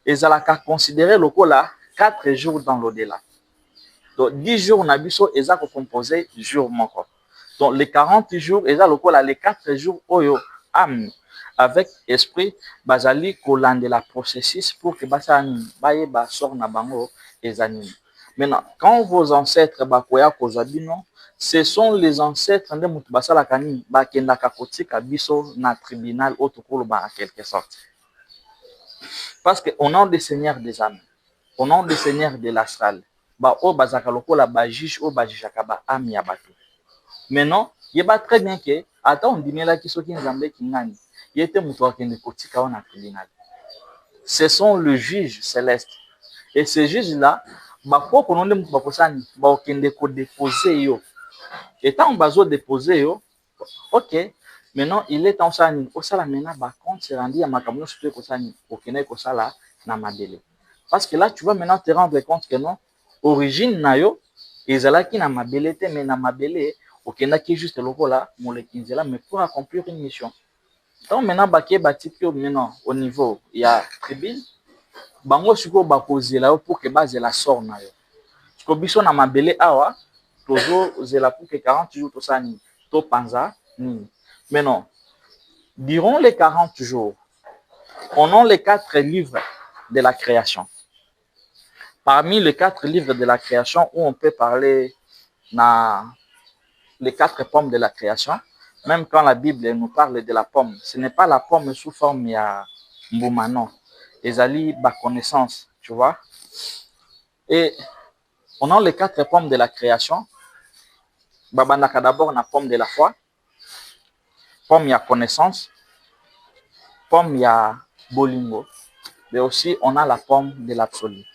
ils allaient considérer le coup là 4 jours dans l'au-delà. Donc 10 jours, on a biso, ils allaient composer jour mon corps. Donc les 40 jours, ils allaient le coup là, les 4 jours, oyo, âme, avec esprit, bazali kolande la processus pour que basani, baye basor na bango, les animes. Maintenant, quand vos ancêtres, bakoya kozabino, ce sont les ancêtres de Moutbasala Kani, Bakenda Kakoti, Kabiso, na tribunal, Otokoloba, en quelque sorte. Parce qu'au nom des seigneurs des âmes, au nom des seigneurs de l'astral, o Bazakaloko, la Bajish, o Bajijakaba, Ami Abato. Maintenant, il va très bien que, attends, on dit, mais là, qui sont qui n'ont qui n'ont il était Moutouak qui ne Kotika, on a tribunal. Ce sont le juge céleste. Et ces juges-là, Bako, qu'on a dit, Bakosani, Bakende ko déposer yo. Et tant bazo déposé yo, ok, maintenant il est en sani, au sala maintenant ba compte c'est rendu à ma camion sur ko sani, au kene ko sala na mabele. Parce que là tu vas maintenant te rendre compte que non, origine na yo, ezalaki na mabele te mais na mabele, au kena qui juste lokola molekinzela mais pour accomplir une mission. Donc maintenant ba ke batiki maintenant au niveau il y a tribune, bango suko ba poser là pour que base la sort na yo. Ko biso na mabele awa toujours zela pour que 40 jours tout ça ni to panza ni. Mais non, durant les 40 jours, on a les 4 livres de la création. Parmi les 4 livres de la création où on peut parler na les 4 pommes de la création, même quand la Bible nous parle de la pomme, ce n'est pas la pomme sous forme ya mbuma non. Ezali ba connaissance, tu vois. Et on a les 4 pommes de la création. Babandaka d'abord la pomme de la foi, pomme ya connaissance, pomme ya bolingo, mais aussi on a la pomme de l'absolu.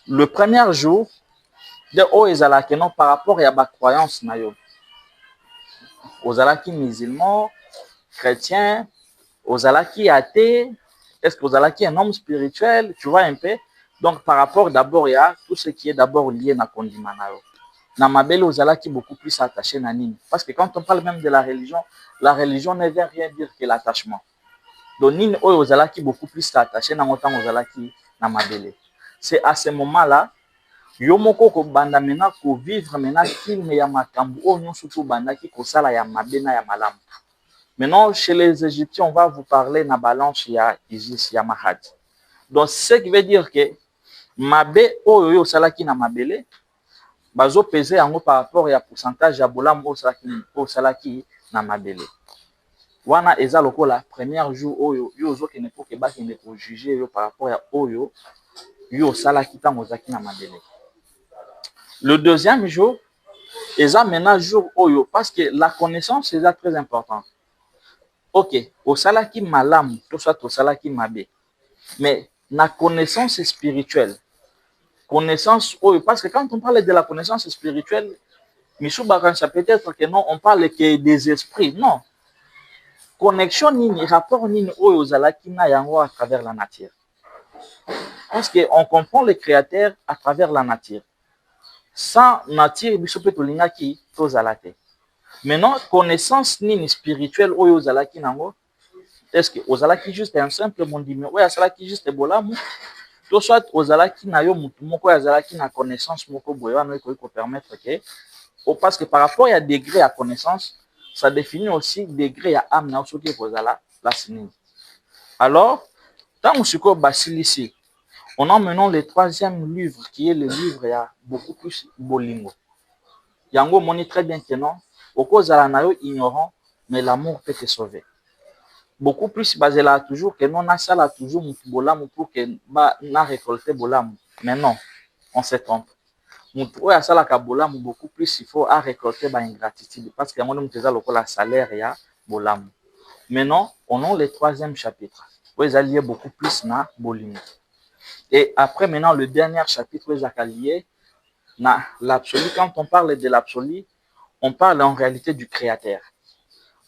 Le premier jour de Oezalaki non par rapport à ma croyance nayo. Ozalaki musulman, chrétien, Ozalaki athée, est-ce que Ozalaki est un homme spirituel, tu vois un peu. Donc par rapport d'abord il y a tout ce qui est d'abord lié na kondima nayo. Na mabele ozalaki beaucoup plus attaché na nini. Parce que quand on parle même de la religion ne veut rien dire que l'attachement. Donc nini oyo ozalaki beaucoup plus attaché na ngotan ozalaki na mabele. C'est à ce moment-là, yo moko ko banda mena ko vivre mena film ya makambu o nyonso to bandaki ko sala ya mabena ya malamu. Maintenant chez les Égyptiens, on va vous parler na balance ya Isis ya Mahad. Donc ce qui veut dire que mabe oyo yo salaki na mabele bazo peser yango par rapport ya pourcentage ya bolamu o salaki na mabele. Wana eza lokola premier jour oyo yo ozokene po ke bakende ko juger yo par rapport ya oyo yo salaki tango ozaki na mabele. Le deuxième jour eza maintenant jour oyo parce que la connaissance c'est très important. OK, au salaki malamu to soit au salaki mabe. Mais la connaissance spirituelle, connaissance oyo parce que quand on parle de la connaissance spirituelle, Mishuba, ça peut être que non, on parle que des esprits. Non. Connexion nini, rapport nini oyo ozalaki na yango à travers la nature. Parce qu'on comprend le créateur à travers la nature. Sans nature, biso pe tolingaki tozalate. Maintenant, connaissance nini spirituelle oyo ozalaki nango, est-ce que ozalaki juste un simple mondimi oyo ozalaki juste bolamu, to soit ozalaki na yo mutu moko ozalaki na connaissance moko boyo wana ko permettre que parce que par rapport à degré à connaissance, ça définit aussi degré à âme na osoki kozala la sinini. Alors, tant que basilisi, on a maintenant le troisième livre qui est le livre ya beaucoup plus bolingo. Yango moni très bien que non, okozala na yo ignorant, mais l'amour peut te sauver. Beaucoup plus basé là toujours que non na sala toujours mutu bolamu pour que ba na récolter bolamu. Mais non, on se trompe. Oya sala ka bolamu beaucoup plus il faut à récolter ba ingratitude parce que mon teza lokola salaire ya bolamu. Maintenant, on a le troisième chapitre. Où ils alliés beaucoup plus na bolingo. Et après maintenant le dernier chapitre où ils alliés na l'absolu. Quand on parle de l'absolu, on parle en réalité du créateur.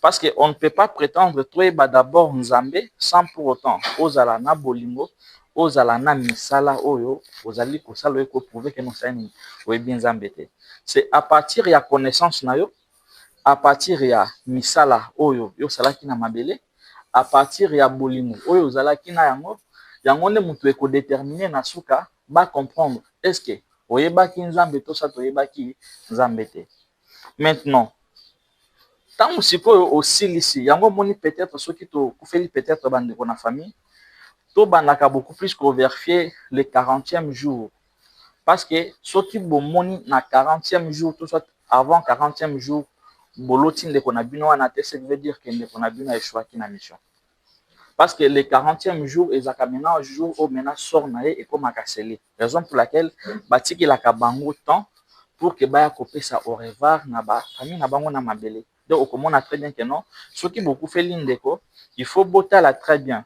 Parce qu'on ne peut pas prétendre toyeba d'abord Nzambe sans pour autant ozala na bolingo, ozala na misala oyo, ozali kosala oyo ko prouver que nous sommes oyebi Nzambe te. C'est à partir ya connaissance na yo, à partir ya misala oyo yo salaki na mabele, à partir ya bolingo oyo ozalaki na yango, yango nde mutu eko déterminer na suka ba comprendre est-ce que oyebaki Nzambe to sa toyebaki Nzambe te. Maintenant, tant sikoyo osilisi yango moni peut-être soki to kufeli peut-être bandeko na famille to bandaka beaucoup plus ko vérifier le 40e jour, parce que soki bomoni na 40e jour tout soit avant 40e jour boloti ndeko na bino wana te, ça veut dire que ndeko na bino échouaki na mission, parce que le 40e jour ezaka maintenant jour au maintenant sort na ye ekomaka seli, raison pour laquelle batikelaka bango temps pour que baya kopesa au revoir na ba famille na bango na mabele. Donc on a très bien que non, ceux qui beaucoup fait l'indéco, il faut botala très bien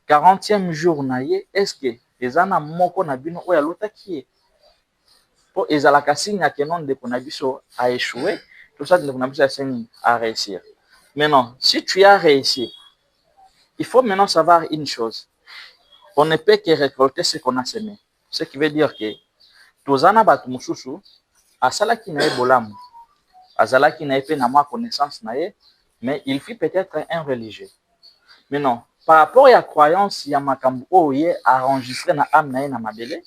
40e jour na ye, est-ce que ezana moko na bino oya lota qui est pour ezalaka signe que non de na biso a échoué, tout ça de na biso a réussir. Maintenant, si tu as réussi, il faut maintenant savoir une chose. On ne peut que récolter ce qu'on a semé. Ce qui veut dire que tozana batu mususu asalaki na bolamu, azalaki na pe na ma connaissance na ye, mais il fut peut-être un religieux. Mais non, par rapport à la croyance, il y a makambu oye enregistré na âme na ye na mabele,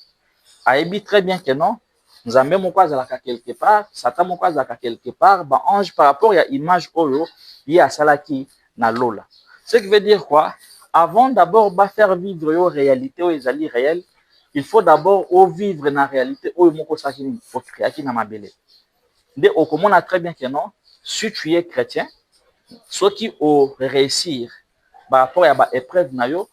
ayebi très bien que non, Nzambe moko azalaka quelque part, Satan moko azalaka quelque part, ba ange par rapport à image oyo ye asalaki na lola. Ce qui veut dire quoi? Avant d'abord ba faire vivre yo réalité oyo ezali réelle, il faut d'abord vivre na réalité oyo moko sakini o créaki na mabele. Dès au komona très bien que non, si tu es chrétien, ceux qui ont réussir par rapport à ba épreuve na yo,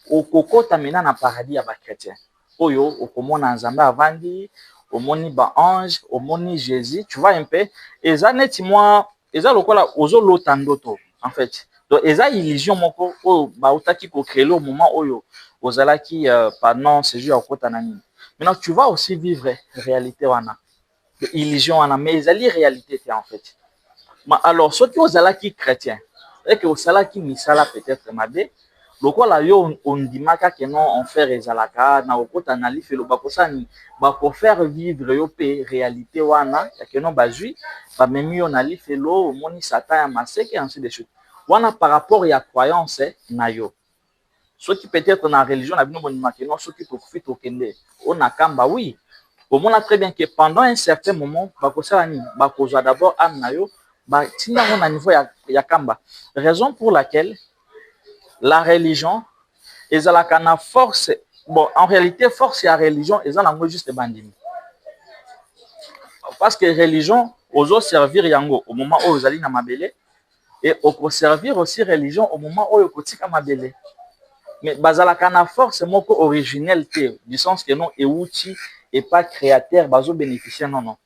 au kokota mena na paradis ya ba chrétien. Oyo au komona Nzambe avandi, au moni ba ange, au moni Jésus, tu vois un peu, eza neti moi, eza lokola ozo lotandoto en fait. Donc eza illusion moko o ba utaki ko créer au moment oyo ozalaki pendant ce jour okota nani. Maintenant tu vas aussi vivre réalité wana. Illusion wana mais ezali réalité en fait. Mais alors ceux qui ozalaki chrétien et que ozalaki misala peut-être mabe, lokola yo ondimaka que non on fait ezalaka na okota na lifelo bakosani bako faire vivre yo pe réalité wana ya que non bazui ba memi yo na lifelo moni satan ya maseke ainsi de suite. Wana par rapport ya croyance na yo. Ceux qui peut-être na religion na bino bonima que non ceux qui profite au kende on a kamba oui. Au moins très bien que pendant un certain moment bakosani bakozwa d'abord âme na yo ba tina on a niveau ya kamba. Raison pour laquelle la religion ezalaka na force, bon en réalité force ya religion ezalaka juste bandimi, parce que religion ozo servir yango au moment où ozali na mabele et oko servir aussi religion au moment où okotika mabele, mais bazalaka na force moko originelle te, du sens que non euti et pas créateur bazo bénéficier non non,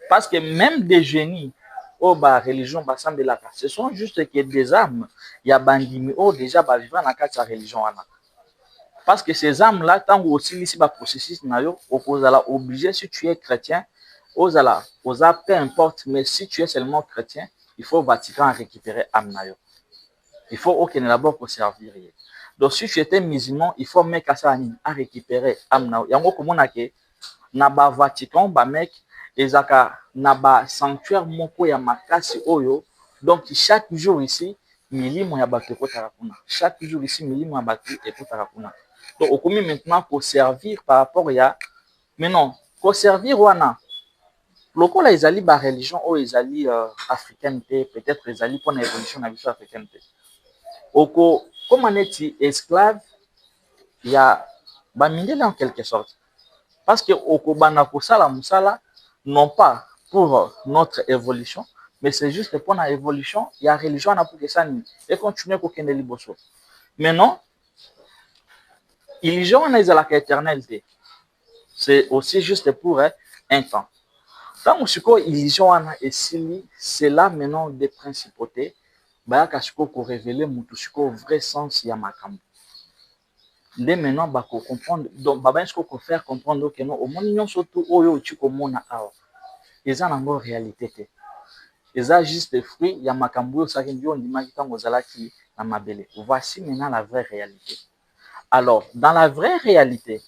parce que même des génies oh ba religion basambelaka ce sont juste que des âmes ya bandimi oh déjà ba vivant na kati ya religion wana, parce que ces âmes là tant aussi ici ba processus na yo okozala obligé si tu es chrétien ozala oza peu importe, mais si tu es seulement chrétien il faut Vatican récupérer âme na yo, il faut aucun d'abord pour servir. Donc si tu étais musulman il faut mec ça à récupérer âme na yo yango komona ke na ba Vatican ba mec ezaka na ba sanctuaire moko ya makasi oyo, donc chaque jour ici milimo ya bato ekotaka kuna, chaque jour ici milimo ya bato ekotaka kuna. Donc okomi maintenant pour servir par rapport ya maintenant pour servir wana lokola ezali ba religion oyo ezali africaine te, peut-être ezali pour na évolution na biso africaine te, oko comme neti esclave ya ba mindele en quelque sorte, parce que okobana kosala musala non pas pour notre évolution, mais c'est juste pour notre évolution. Il y a religion pour que ça et continuer à kende liboso. Mais non, religion n'est pas l'éternalité. C'est aussi juste pour un temps. Tant que religion c'est là maintenant des principautés. Bah kashiko ko révéler mutushiko vrai sens ya makambo. Dès maintenant ba ko comprendre donc baba est-ce qu'on faire comprendre que non au monde surtout oyo tu komona awa eza nango réalité te. eza juste fruit ya makambo oyo osaki ndio ondimaki ntango ozalaki na mabele. Voici maintenant la vraie réalité. Alors, dans la vraie réalité,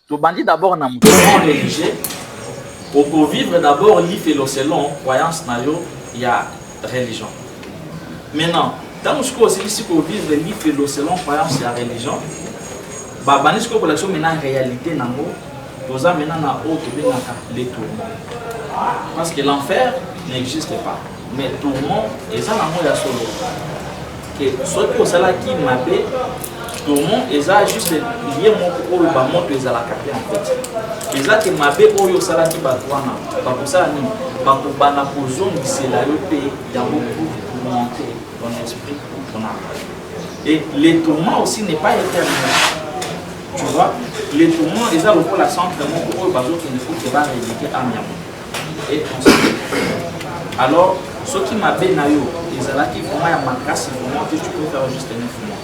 tobandi d'abord na moto religieux, pour vivre d'abord l'ifelo selon croyance na yo ya religion. Maintenant, tant que aussi pour vivre l'ifelo selon croyance ya religion, bani siko pour maintenant réalité nango, toza maintenant na autre benaka les tourments. Parce que l'enfer n'existe pas, mais tourment eza nango ya solo. Que soit que osala ki mabe, tourment eza juste lié moko oyo ba moto eza la capé en fait. Eza que mabe oyo osala ki ba twana, ba kosala ni, ba ko bana kozongisela yo pe yango pour monter ton esprit ou ton âme. Et les tourments aussi n'est pas éternel. Tu vois, les tourments, ils ont le centre de mon corps, parce qu'il faut que va rééduquer à miam. Et on sait. Alors, ce qui m'a bien naïo, ils ont là qui font ma casse, vraiment que tu peux faire juste 9 mois.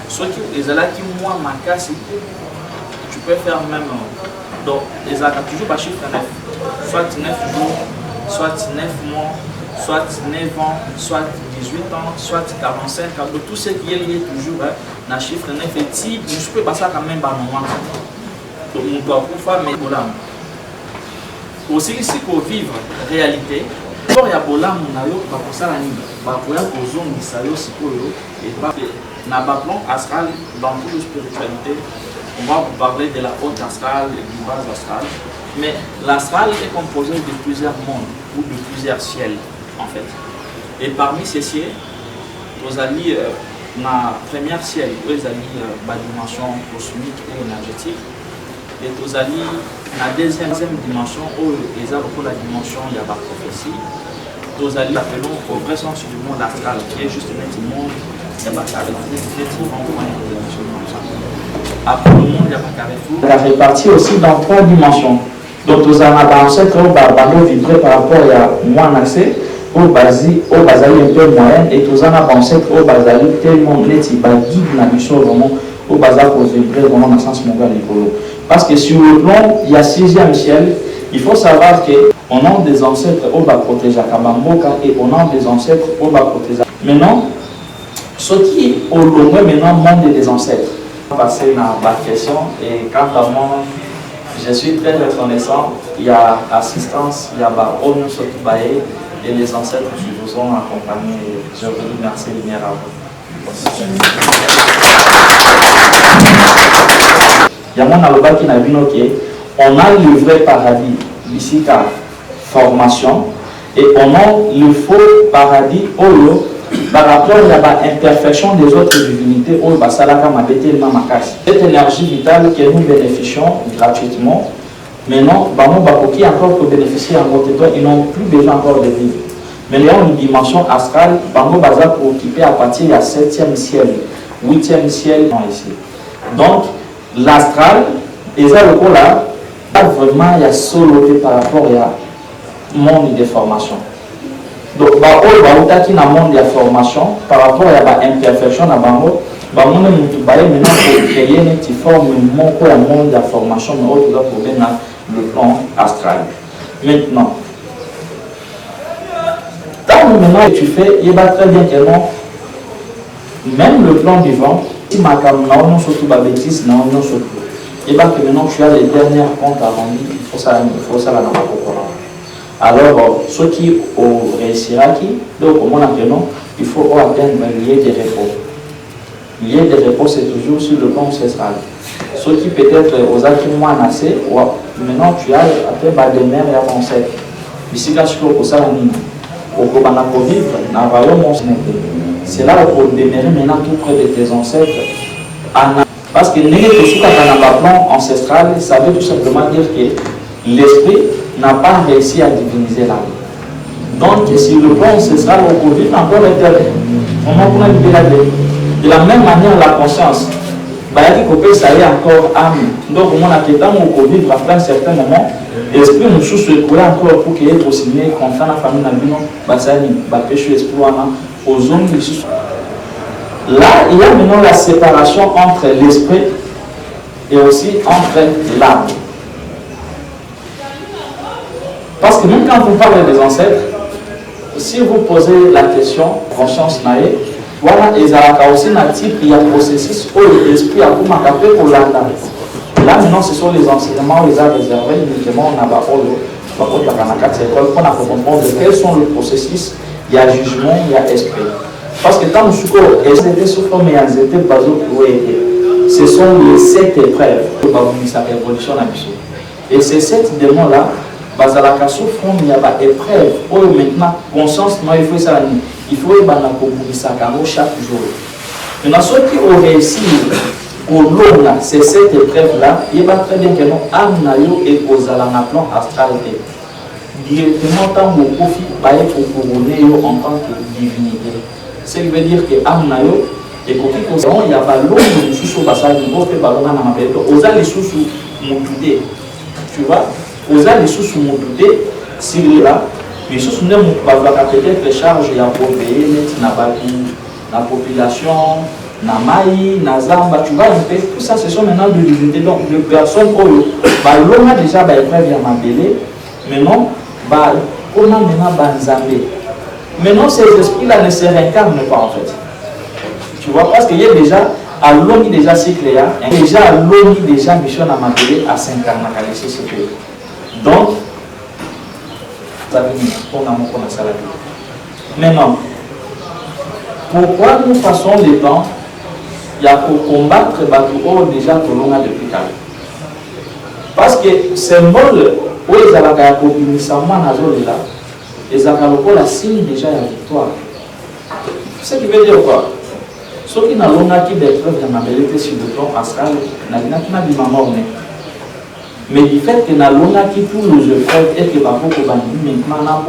Ce qui ils ont là qui moi ma casse, tu peux faire même. Donc, ils ont toujours pas chiffre 9, soit 9 jours, soit 9 mois, soit 9 ans, soit 18 ans, soit 45 ans, tout ce qui est lié toujours dans le chiffre 9 et si je peux passer quand même par moment. Donc on doit pouvoir mettre bolam. Aussi ici pour vivre réalité, pour y a bolam na yo ba kosala ni ba koya kozongisa yo sikoyo et pas na ba plan astral dans toute la spiritualité. On va vous parler de la haute astrale et du bas astral. Mais l'astral est composé de plusieurs mondes ou de plusieurs ciels en fait. Et parmi ces ciels, vous allez la première ciel, vous allez la dimension cosmique et énergétique. Et vous allez la deuxième dimension, où ils ont la dimension de la prophétie. Vous allez l'appeler au vrai sens du monde astral, qui est juste le monde de la carrefour. Après le monde de la carrefour, elle est répartie aussi dans 3 dimensions. Donc vous avez un ancêtre qui vibré par rapport à moins accès. Au bazali un peu moyen et tous en avancé au bazali tellement net il guide la mission vraiment au bazar pour vibrer vraiment dans le sens mondial écolo. Parce que sur le plan il y a 6e ciel, il faut savoir que on a des ancêtres au bas protéger Kabamboka et on a des ancêtres au bas protéger. Maintenant, ce qui au loin maintenant monde des ancêtres. On va passer dans la question et quant à moi, je suis très reconnaissant. Il y a assistance, il y a Baron Sotubaye. Et les ancêtres qui vous ont accompagnés, je vous remercie bien à vous. Il y a mon aloba qui n'a vu on a le vrai paradis ici à formation et on a le faux paradis par rapport à l'imperfection des autres divinités cette énergie vitale que nous bénéficions gratuitement. Maintenant, qui encore pour bénéficier en votre temps, ils n'ont plus besoin encore de vivre. Mais il y a une dimension astrale, Bango Baza pour occuper à partir du 7e ciel, 8e ciel ici. Donc, l'astral, et ça le coup là, vraiment il y a soloté par rapport au monde de formation. Donc, qui dans le monde de formation, par rapport à l'imperfection dans Bango, Bango maintenant pour créer une petite forme de monde de formation, mais autre pour bien le plan astral. Maintenant, maintenant tu fais, il va très bien que non, même le plan du vent, si ma caméra non surtout ma bêtise, non surtout, il va que maintenant tu as les dernières comptes à rendre, il faut ça dans ma cocotte. Alors, ceux qui réussira qui, donc au moins maintenant, il faut atteindre un lieu de repos. Lieu de repos, c'est toujours sur le plan ancestral. Ceux qui peut-être aux acquis moins assez, maintenant tu as après des mères et avancées. Ici, là, je crois que ça, pour vivre dans le royaume, c'est là pour demeurer maintenant tout près de tes ancêtres. Parce que le plan ancestral, ça veut tout simplement dire que l'esprit n'a pas réussi à diviniser la vie. Donc, si le plan ancestral, on peut vivre encore l'éternel. De la même manière, la conscience. Ça y est encore âme. Donc, on a temps vivre après un certain moment. L'esprit nous se coule encore pour qu'il y ait possible qu'on fasse la famille dans le péché esprit aux zones. Là, il y a maintenant la séparation entre l'esprit et aussi entre l'âme. Parce que même quand vous parlez des ancêtres, si vous posez la question, conscience naïe, voilà, ils ont aussi un type, il y a un processus où l'esprit a commencé pour l'anda. Là, maintenant, ce sont les enseignements où ils ont réservé, uniquement, on a pour comprendre quels sont les processus, il y a jugement, il y a esprit. Parce que quand nous sommes ce sont les 7 épreuves de sa révolution. Et ces 7 démons-là, il y a des épreuves où maintenant, conscience, il faut chaque jour. Maintenant, ceux qui ont réussi à ces 7 épreuves-là, il va très bien que nous amenons et aux plan astral. Directement, tant que profit, pour couronner en tant que divinité. Ce qui veut dire que amenons et il y a pas l'eau de sous passage de votre ballon à ma belle. Aux allées sous mon toudé. Tu vois, aux allées sous mon toudé, si là, mais sous ne peut-être les charges, il y a pour payer, la population, na maï, na zamba, tu vois, tout ça, ce sont maintenant de divinité. Donc, de personnes, l'homme a déjà épreuve à ma belle, mais non, on a maintenant banzambé. Maintenant, ces esprits-là ne se réincarnent pas en fait. Tu vois, parce qu'il y a déjà, à l'homme déjà cycle, déjà à l'homme déjà mission à m'appeler à s'incarner à laisser ce pays. Donc, maintenant, pourquoi nous passons les temps, il y a pour combattre les déjà que l'on a depuis calme. Parce que symbole, où ils ont la combinaison, là, ils ont la signe déjà la victoire. Ce qui veut dire quoi? Ceux qui n'ont pas des preuves de ma belle sur le plan astral, n'ont pas dit maman. Mais du fait que nous avons tous les épreuves et que nous avons maintenant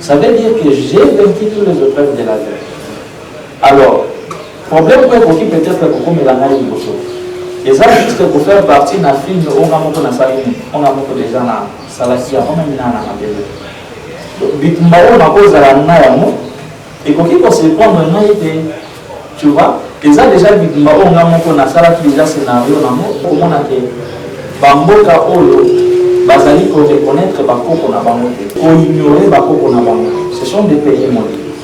ça veut dire que j'ai vaincu toutes les épreuves de la vie. Alors, le problème est que peut-être que nous avons et ça, juste pour faire partie d'un film, on a beaucoup de gens qui ont et quand il faut se prendre un tu vois, ils ont déjà vu on a déjà scénario, comment on a fait Bamboka Olo, Bazali pour reconnaître Bakoko na Bango, pour ignorer Bakoko na Bango. Ce sont des pays maudits.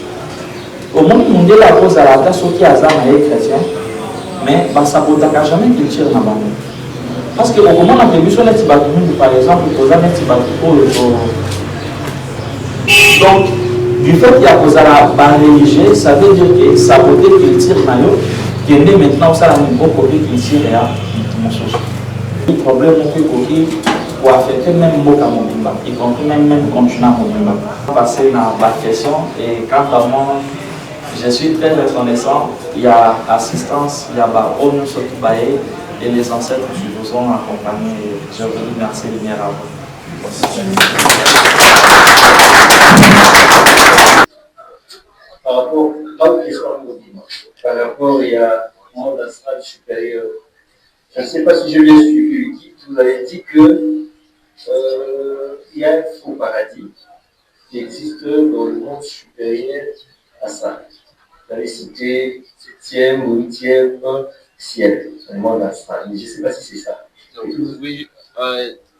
Au monde mondial, la cause à la tasse qui a les chrétiens, mais ça ne peut jamais qu'ils tirent na Bango. Parce que au moment où on a vu sur les Tibatoumou, par exemple, aux années Tibatoumou, donc, du fait qu'il y a cause à la religieux, ça veut dire que ça peut être qu'ils tirent na yo, qui est maintenant ça la même copie qu'ils tirent à mon social. Le problème est que pour affecter même Moka Mobimba, y compris même continent Mobimba. Passer dans la question et quant à moi, je suis très reconnaissant. Il y a assistance, il y a Onu Sotubaye et les ancêtres qui vous ont accompagnés. Je vous remercie de venir à vous. Par rapport à question par rapport il y a un monde astral supérieur. Je ne sais pas si je bien suivi le titre, vous avez dit que il y a un faux paradis qui existe dans le monde supérieur à ça. Vous avez cité 7e ou 8e ciel, le monde astral. Mais je ne sais pas si c'est ça. Oui,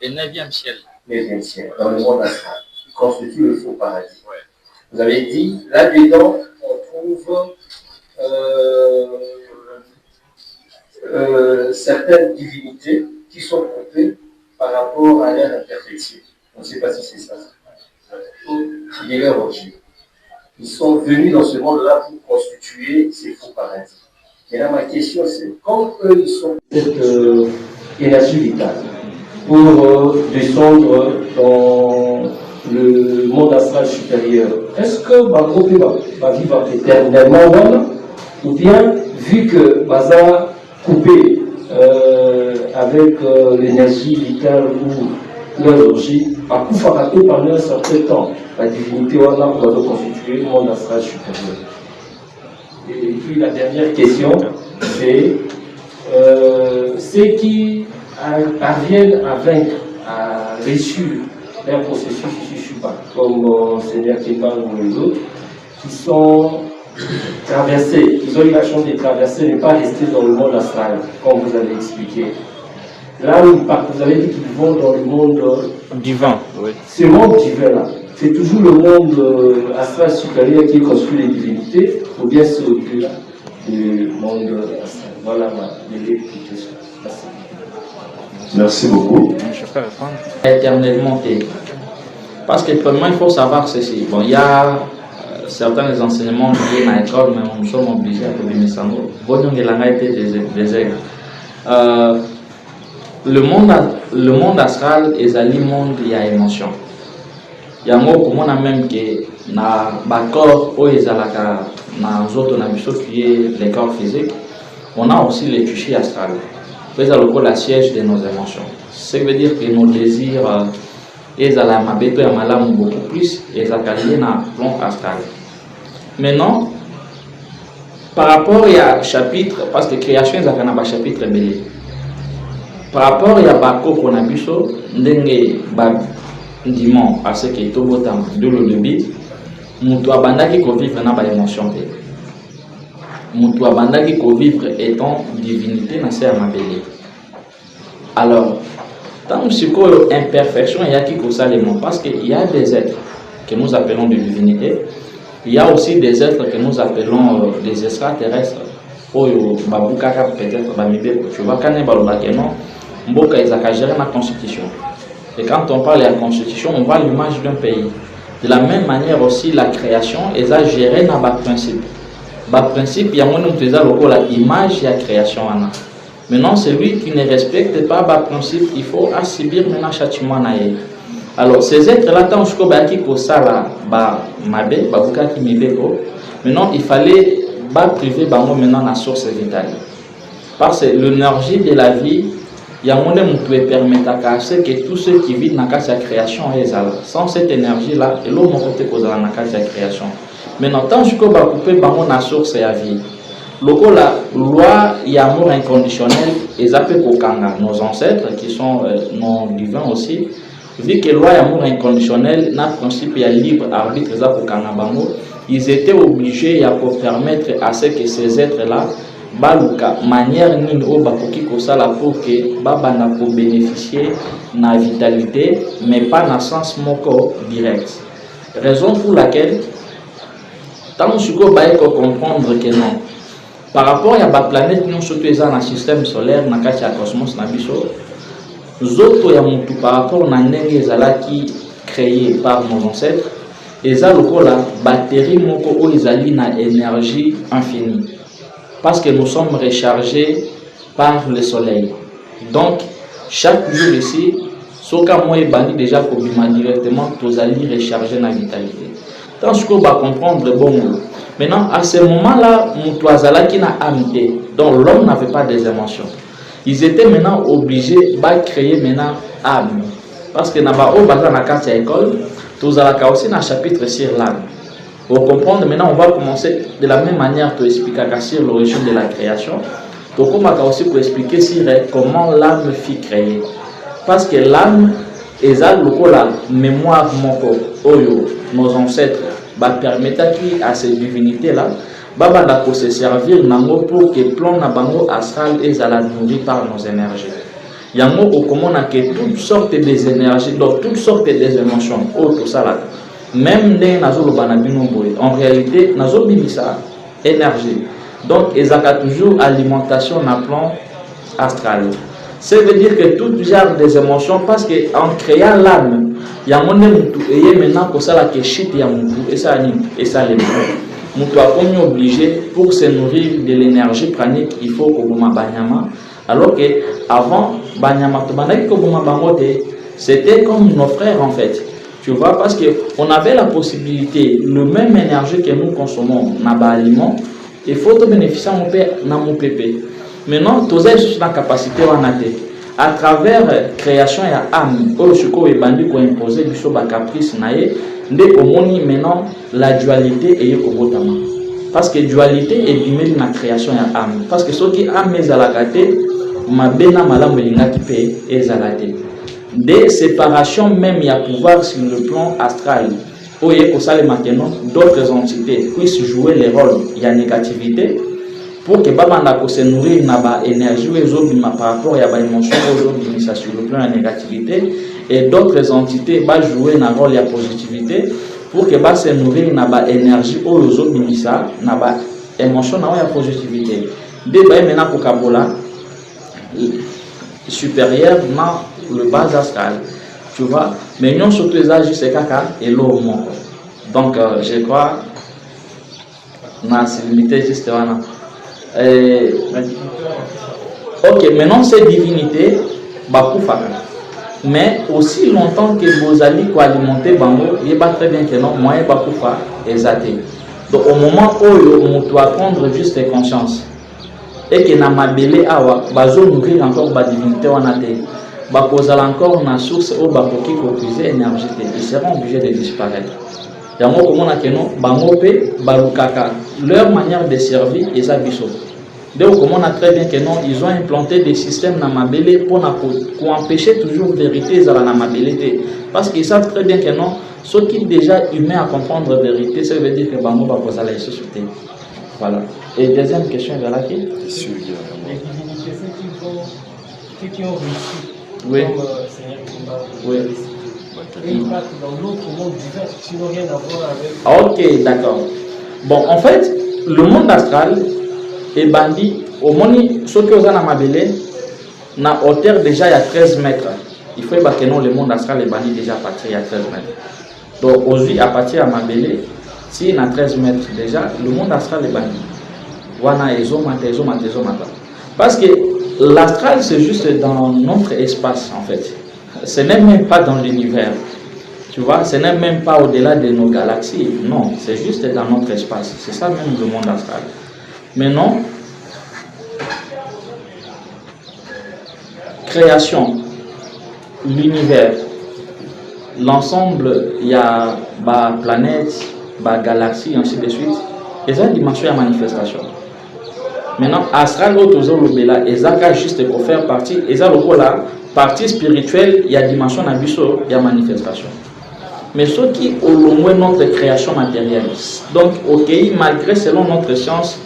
le 9e ciel. 9e ciel, dans le monde astral, qui constitue le faux paradis. Ouais. Vous avez dit, là-dedans, on trouve certaines divinités qui sont coupées par rapport à leur imperfection. On ne sait pas si c'est ça. Il est leur objet. Ils sont venus dans ce monde-là pour constituer ces faux paradis. Et là, ma question, c'est quand eux, ils sont cette énergie vitale pour descendre dans le monde astral supérieur, est-ce que Bakopi va vivre éternellement ou bien, vu que Baza coupé avec l'énergie vitale ou l'énergie, à Koufarato pendant un certain temps, la divinité va constituer le monde astral supérieur. Et puis la dernière question, c'est ceux qui parviennent à vaincre, à réussir un processus ici, je ne suis pas, comme Seigneur qui parle ou les autres, qui sont traversés, ils ont eu la chance de traverser, ne pas rester dans le monde astral, comme vous avez expliqué. Là, vous avez dit qu'ils vont dans le monde divin. Oui. Ce monde divin-là, c'est toujours le monde astral supérieur qui construit les divinités, ou bien c'est au-delà du monde astral? Voilà les questions. Merci beaucoup. Je peux répondre. Éternellement. Parce que premièrement, il faut savoir ceci. Bon, il y a certains enseignements liés à l'école, mais nous sommes obligés à trouver ça. Le monde astral est un monde il y a émotion. Il y a un mot comme on a même que na corps où ils alaka na autres na biso qui est les corps physiques. On a aussi les touchés astrales. C'est le siège de nos émotions. Ce qui veut dire que nos désirs ils à la mabeto et malam beaucoup plus et ça calme na plan astral. Maintenant, par rapport à chapitre, parce que création est un chapitre belé. Par rapport à bako qu'on a biso ndenge ba ndimon à ce qui est au botam de le débit, mutu abandaki ko vivre na ba émotion pe. Mutu abandaki ko vivre étant divinité na se amabeli. Alors, tant que imperfection il y a qui cause ça les mots parce qu'il y a des êtres que nous appelons des divinités. Il y a aussi des êtres que nous appelons des extraterrestres. Oyo babukaka peut-être bamibe tu vois quand on parle de non mboka ezaka gérer la constitution. Et quand on parle de la constitution, on voit l'image d'un pays. De la même manière aussi la création est à gérer dans bas principe. Bas principe il y a mon nom la image et la création ana. Maintenant celui qui ne respecte pas bas principe, il faut subir maintenant châtiment naïe. Alors ces êtres là tant jusqu'au baki ko sala ba mabe babuka ki mibeko. Maintenant il fallait bas priver bango maintenant la source vitale. Parce que l'énergie de la vie il y a un monde qui permet à ce que tous ceux qui vivent dans la création sans cette énergie là et l'autre côté cause dans la création. Maintenant tant jusqu'au bas couper bango la source et la vie. Loko la loi il y a amour inconditionnel et zappé kokanga nos ancêtres qui sont non divins aussi. Vu que loi amour inconditionnel n'a principe il y a libre arbitre za kokanga bango, ils étaient obligés à permettre à ce que ces êtres là baluka manière nini o bakoki kosala pour que babana pour bénéficier na vitalité mais pas dans sens moko direct. Raison pour laquelle tant que baye ko comprendre que non par rapport à la planète nous surtout dans le système solaire na kati ya cosmos na biso zoto ya mutu par rapport na ndenge ezalaki créé par nos ancêtres eza lokola batterie moko o ezali na énergie infinie. Parce que nous sommes rechargés par le soleil. Donc, chaque jour ici, ce que moi et déjà directement, tous allons recharger la vitalité. Tant que vous va comprendre bon. Maintenant, à ce moment-là, Moutouazala qui n'a amité, donc l'homme n'avait pas des émotions. Ils étaient maintenant obligés de créer maintenant âme. Parce que dans la carte à l'école, tous allons aussi dans le chapitre sur l'âme. Pour comprendre, maintenant on va commencer de la même manière pour expliquer sur l'origine de la création. Donc on va aussi pour expliquer sur comment l'âme fut créée. Parce que l'âme est la mémoire moko oyo nos ancêtres permettent à ces divinités là de se servir pour que plan na bango astral et à la nourrir par nos énergies. Il y a au commun que toutes sortes des énergies, donc toutes sortes des émotions, tout ça là. Même en réalité, nous avons énergie. Donc, ils ont toujours alimentation dans le plan astral. Ça veut dire que tout genre des émotions, parce qu'en créant l'âme, il y a un monde qui est maintenant que ça qui chute et ça les Moutou a comme obligé pour se nourrir de l'énergie pranique, il faut que vous banyama. Alors que avant, banyama c'était comme nos frères en fait. Tu vois, parce qu'on avait la possibilité, le même énergie que nous consommons dans l'aliment, il faut bénéficier de mon pépé. Maintenant, tu as la capacité à travers la création et l'âme, où est bandit pour imposer du caprice, maintenant la dualité est au parce que dualité est du la création et l'âme. Parce que ce qui a mis à la gâté, ma bena malam qui paye est à la tête. Des séparations même il y a pouvoir sur le plan astral où il y a maintenant d'autres entités puissent jouer les rôles il y a négativité pour que babanda ko se nourrir na ba énergie ou ezobima par rapport ya ba émotion ezobimisa sur le plan de la négativité, et d'autres entités ba jouer na rôle ya positivité pour que ba se nourrir na ba énergie ou ezobimisa na ba émotion na ya positivité. De ba maintenant ko kabola supérieur dans le bas astral, tu vois, mais nous surtout les âges c'est caca et l'eau. Donc je crois na c'est limité juste là. Ok, maintenant ces divinités bakufa, mais aussi longtemps que vous allez alimenter bango, il va très bien que non moyen bakufa exaté. Donc au moment où on doit prendre juste conscience et que na mabele awa bazo nourrir encore ba divinité wanate, bakozala encore na source où bakoki ko puiser énergie, ils seront obligés de disparaître. Yango komona que non bango pe balukaka leur manière de servir et ça biso. Donc komona très bien que non ils ont implanté des systèmes na mabele pour empêcher toujours vérité za na mabele, parce qu'ils savent très bien que non ceux qui déjà humains à comprendre la vérité, ça veut dire que bango bakozala la société. Voilà. Et deuxième question vers laquelle les divinités, ceux qui ont réussi, oui. Comme Seigneur Kimba, oui. Et ils partent dans l'autre monde divin, qui n'ont rien à voir avec. Ok, d'accord. Bon, en fait, le monde astral est bandit. Au monde, ceux qui ont dans Mabélé, na hauteur déjà il y a 13 mètres. Il faut que non, le monde astral est bandit déjà à partir il y a 13 mètres. Donc, aujourd'hui, à partir de Mabélé, si il y a 13 mètres déjà, le monde astral est banni. Parce que l'astral, c'est juste dans notre espace, en fait. Ce n'est même pas dans l'univers. Tu vois, ce n'est même pas au-delà de nos galaxies. Non, c'est juste dans notre espace. C'est ça même le monde astral. Mais non, création, l'univers, l'ensemble, il y a bah, planètes, bah, galaxies, ainsi de suite. Et ça, dimension de manifestation. Maintenant, astral, il y a juste pour faire partie, et ça, la partie spirituelle, il y a dimension d'abysso, il y a manifestation. Mais ceux qui ont au moins notre création matérielle, donc, ok, malgré selon notre science,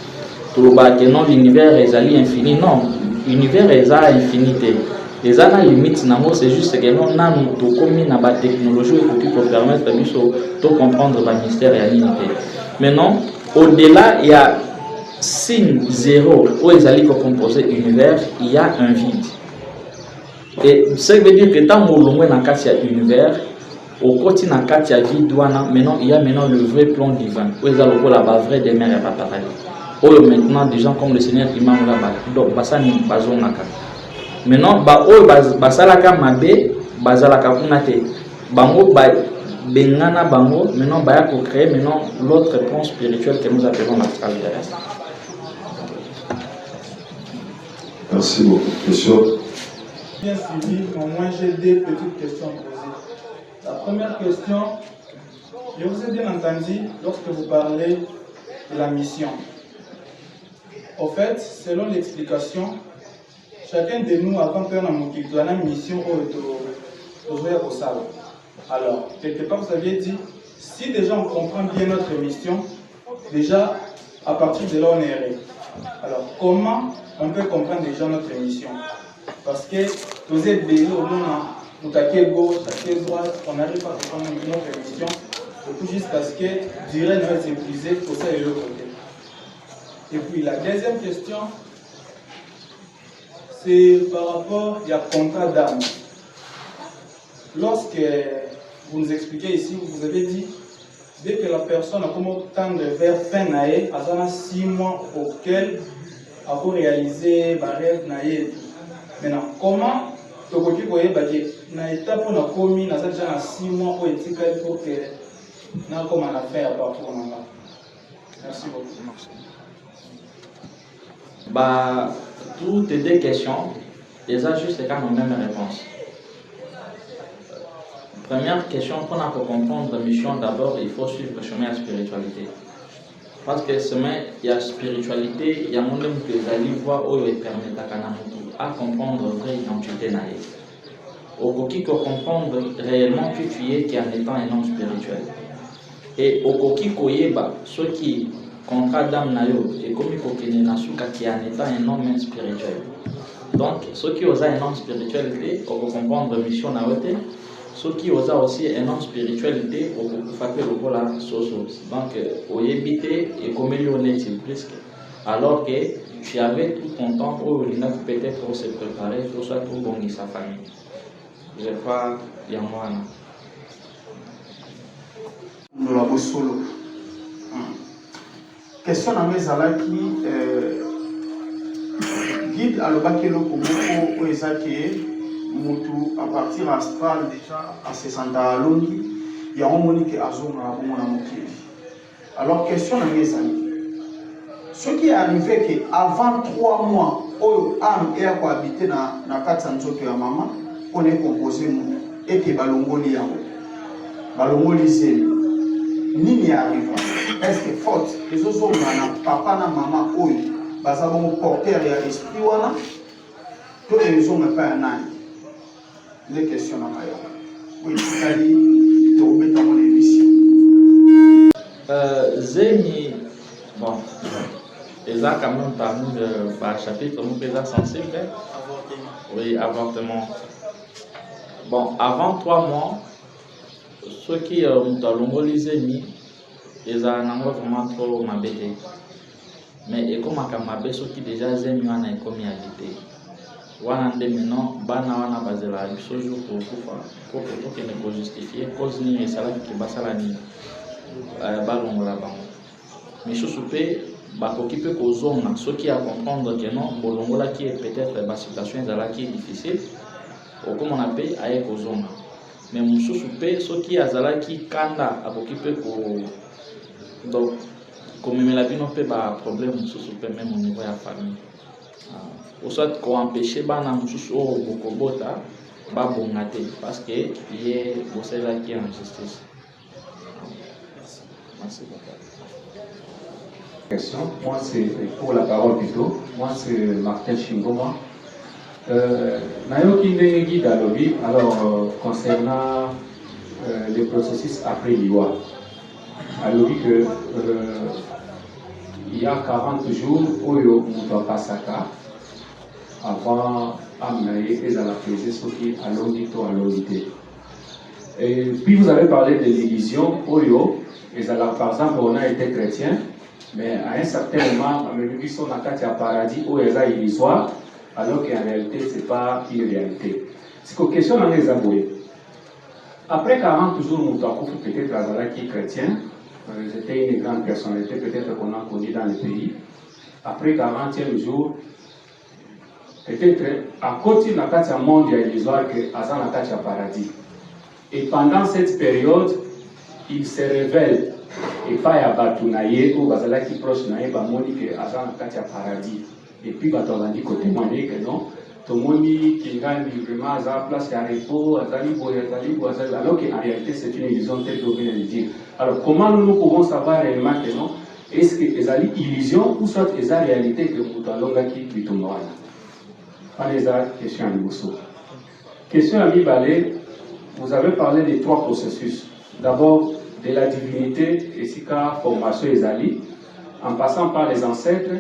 non, l'univers est infini, non, l'univers est infinité. Les limites, c'est juste que nous avons la technologie qui peut permettre de comprendre le mystère et la limité. Maintenant, au-delà, il y a signe zéro où ils allaient composer l'univers, il y a un vide. Et ça veut dire que tant qu'on est dans l'univers, au côté de la vide, maintenant, il y a maintenant le vrai plan divin, où ils allaient la vraie demeure et pas pareil. Où maintenant, des gens comme le Seigneur qui m'a là-bas, donc, ça n'est pas zonaka. Maintenant, basalaka mabe, basalaka kunate, bango bengana bango, maintenant baya pour créer maintenant l'autre plan spirituel que nous appelons l'astral terrestre. Merci beaucoup. Question. Bien suivi, au moins j'ai deux petites questions posées. La première question, je vous ai bien entendu lorsque vous parlez de la mission. Au fait, selon l'explication, chacun de nous, avant qu'on ait une mission au salle. Alors, quelque part, vous aviez dit, si déjà on comprend bien notre mission, déjà, à partir de là, on est erré. Alors, comment on peut comprendre déjà notre mission? Parce que vous êtes déjà au monde, vous taquez gauche, taquez droite, on n'arrive pas à comprendre notre mission, jusqu'à ce que, durée nous est épuisée, pour ça et l'autre côté. Et puis, la deuxième question, c'est par rapport à contrat d'âme. Lorsque vous nous expliquez ici, vous avez dit, dès que la personne a comment tendre vers fin naïe, à 6 mois auquel a pour réaliser le rêve naïe. Maintenant, comment tu peux dire que na étape on a commis, na ça déjà 6 mois pour étiqueter pour que na comme on a fait à partir de là. Merci beaucoup. Bah, toutes les deux questions, ils ont juste quand même même réponse. Première question, pour comprendre la mission, d'abord, il faut suivre le chemin de la spiritualité. Parce que le chemin, il y a la spiritualité, il y a un monde que vous allez voir où il permet à comprendre la vraie identité. Au qui comprendre réellement qui tu es, qui en étant un homme spirituel. Et au qui ceux qui contrat d'âme na yo et comme il faut qu'il y ait en étant un homme spirituel. Donc ceux qui osent un homme spirituel, on peut comprendre mission na yote. Ceux qui osent aussi un homme spirituel, on peut faire le rôle à soso. Donc au éviter et comme il y en est presque. Alors que tu avais tout ton temps pour peut-être pour se préparer, pour soit pour bonner sa famille. Je crois qu'il y a moi. Nous l'avons solo. Question à mes alaki guide à l'obakelo pour ezaki mutu à partir astral déjà à se senta longi il y a un monique azonga bon na mokili. Alors question à mes amis. Ce qui est arrivé que avant 3 mois oyo âme et à habiter na kati nzoto ya maman on est composé et que balongoli yango balongoli zeli nini arrive. Est-ce que faute les autres na papa na maman oyo baza bon porteur ya esprit wana to les hommes pas nani les questions na mayo oui kali to beta mon émission zemi bon et là quand même parmi le chapitre nous déjà sensible oui avortement bon avant 3 mois ceux qui ont l'ongoli zemi ils ont vraiment trop m'embêté. Mais et comme à Kamabé, ceux qui déjà zemi wana ekomi habité. Wana nde maintenant bana wana bazela biso jour pour que ne pas justifier cause ni esala ki basala ni balongola bango. Mais soupé bakoki pe kozonga ceux qui a comprendre que non bolongola qui est peut-être la situation ezala qui est difficile. Ou comme on appelle aye kozonga. Mais mususu pe ceux qui azala ki kanda akoki pe ko donc comme la vie n'a pas de problème même au niveau de la famille ou soit qu'on empêche bana mususu o bokobota ba bongate parce que il est bossé là qui est en justice. Merci beaucoup. Question. Moi c'est pour la parole plutôt. Moi c'est Martin Chingoma. Nayoki ndenge guide à lobby alors concernant les processus après l'IWA. Alors que il y a 40 jours Oyo Mouto Pasaka avant Amnaye et à la faisée ce qui a l'ondito à l'ondité. Et puis vous avez parlé de l'illusion Oyo et par exemple on a été chrétien mais à un certain moment on a vu son attaque à paradis où il y a illusoire alors qu'en réalité c'est pas une réalité. C'est une question dans les aboués. Après 40 jours Mouto peut-être Azala qui est chrétien. C'était une grande personnalité, peut-être qu'on a connu dans le pays. Après 40e jour, peut-être à côté de la monde illusoire que Azan a paradis. Et pendant cette période, il se révèle et pas à Batounaye ou Bazala qui proche naïe Bamoni que Azan a paradis. Et puis Batounaye dit côté témoigner que non. Tout le monde qui gagne vraiment à sa place, à repos, alors qu'en réalité c'est une illusion telle qu'on vient de dire. Alors comment nous pouvons savoir réellement que non? Est-ce que c'est une illusion ou soit c'est une réalité que nous allons qui est plutôt noire? Pas les questions à Nibosso. Question à Mibalé, vous avez parlé des 3 processus. D'abord de la divinité et si la formation est allée, en passant par les ancêtres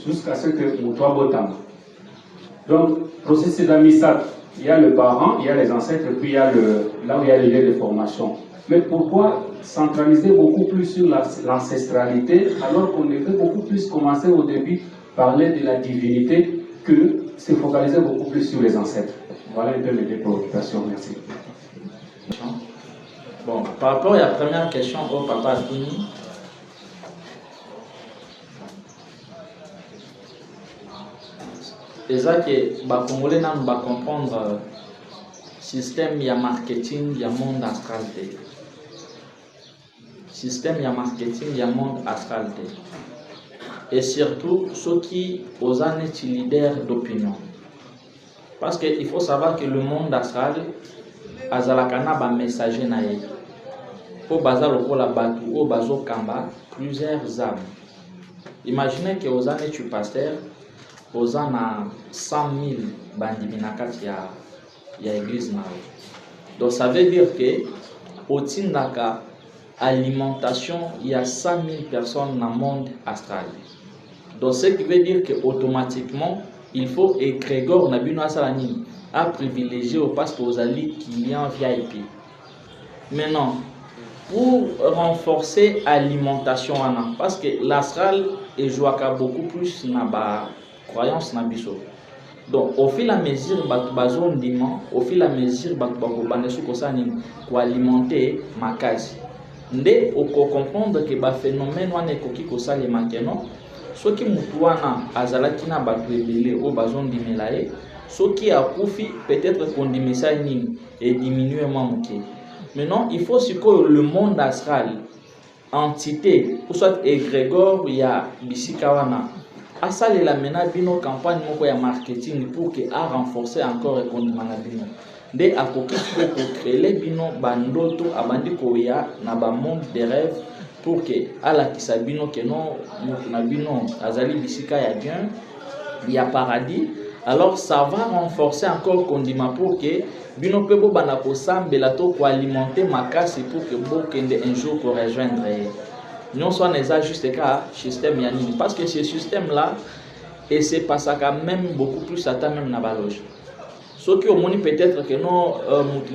jusqu'à ce que nous soyons botam. Donc, processus d'amissat, il y a le parent, il y a les ancêtres, puis il y a là où il y a les lieux de formation. Mais pourquoi centraliser beaucoup plus sur l'ancestralité alors qu'on devrait beaucoup plus commencer au début parler de la divinité que se focaliser beaucoup plus sur les ancêtres? Voilà un peu mes préoccupations. Merci. Bon, par rapport à la première question au papa Tini, c'est ça que les Congolais n'ont pas comprendre système de marketing du monde astral. Système de marketing du monde astral. Et surtout ceux qui osent être leaders d'opinion. Parce qu'il faut savoir que le monde astral a un messager naïe. Pour bazar le la batu au bazo kamba plusieurs âmes. Imaginez que aux années tu pasteur aux années 100 000 bandiminakat ya église na. Donc ça veut dire que au tindaka alimentation, il y a 100 000 personnes dans le monde astral. Donc, ce qui veut dire qu'automatiquement, il faut égrégore Nabino Asalani à privilégier au parce que vous allez clients VIP. Maintenant, pour renforcer l'alimentation, parce que l'astral est joué beaucoup plus dans la croyance nabiso. Donc, au fil et à mesure, au fil et à mesure, pour alimenter ma case. Ndé on comprendre que le phénomène est le maintenant. Ce qui mutuana azalaki na batu ebele au bazon dimelaye, ce qui a koufi peut-être qu'on diminue et diminuer mamuke. Maintenant, il faut que le monde astral, entité, ou soit égrégore, il y a bisikawana. À ça, il a mené bino campagne moko ya marketing pour que a renforcer encore et qu'on bino. Dès à côté pour créer bino bandoto abandi koya na ba monde des rêves pour que à la kisabino que non na bino azali bisika ya bien, il y a paradis. Alors ça va renforcer encore condiment pour que bino pebo banako sambelato ko alimenter ma casse pour que bokende un jour pour rejoindre. Non soit n'est juste cas système yanini parce que ce système là et c'est pas ça quand même beaucoup plus à même na baloge. Ce qui au moins peut-être que non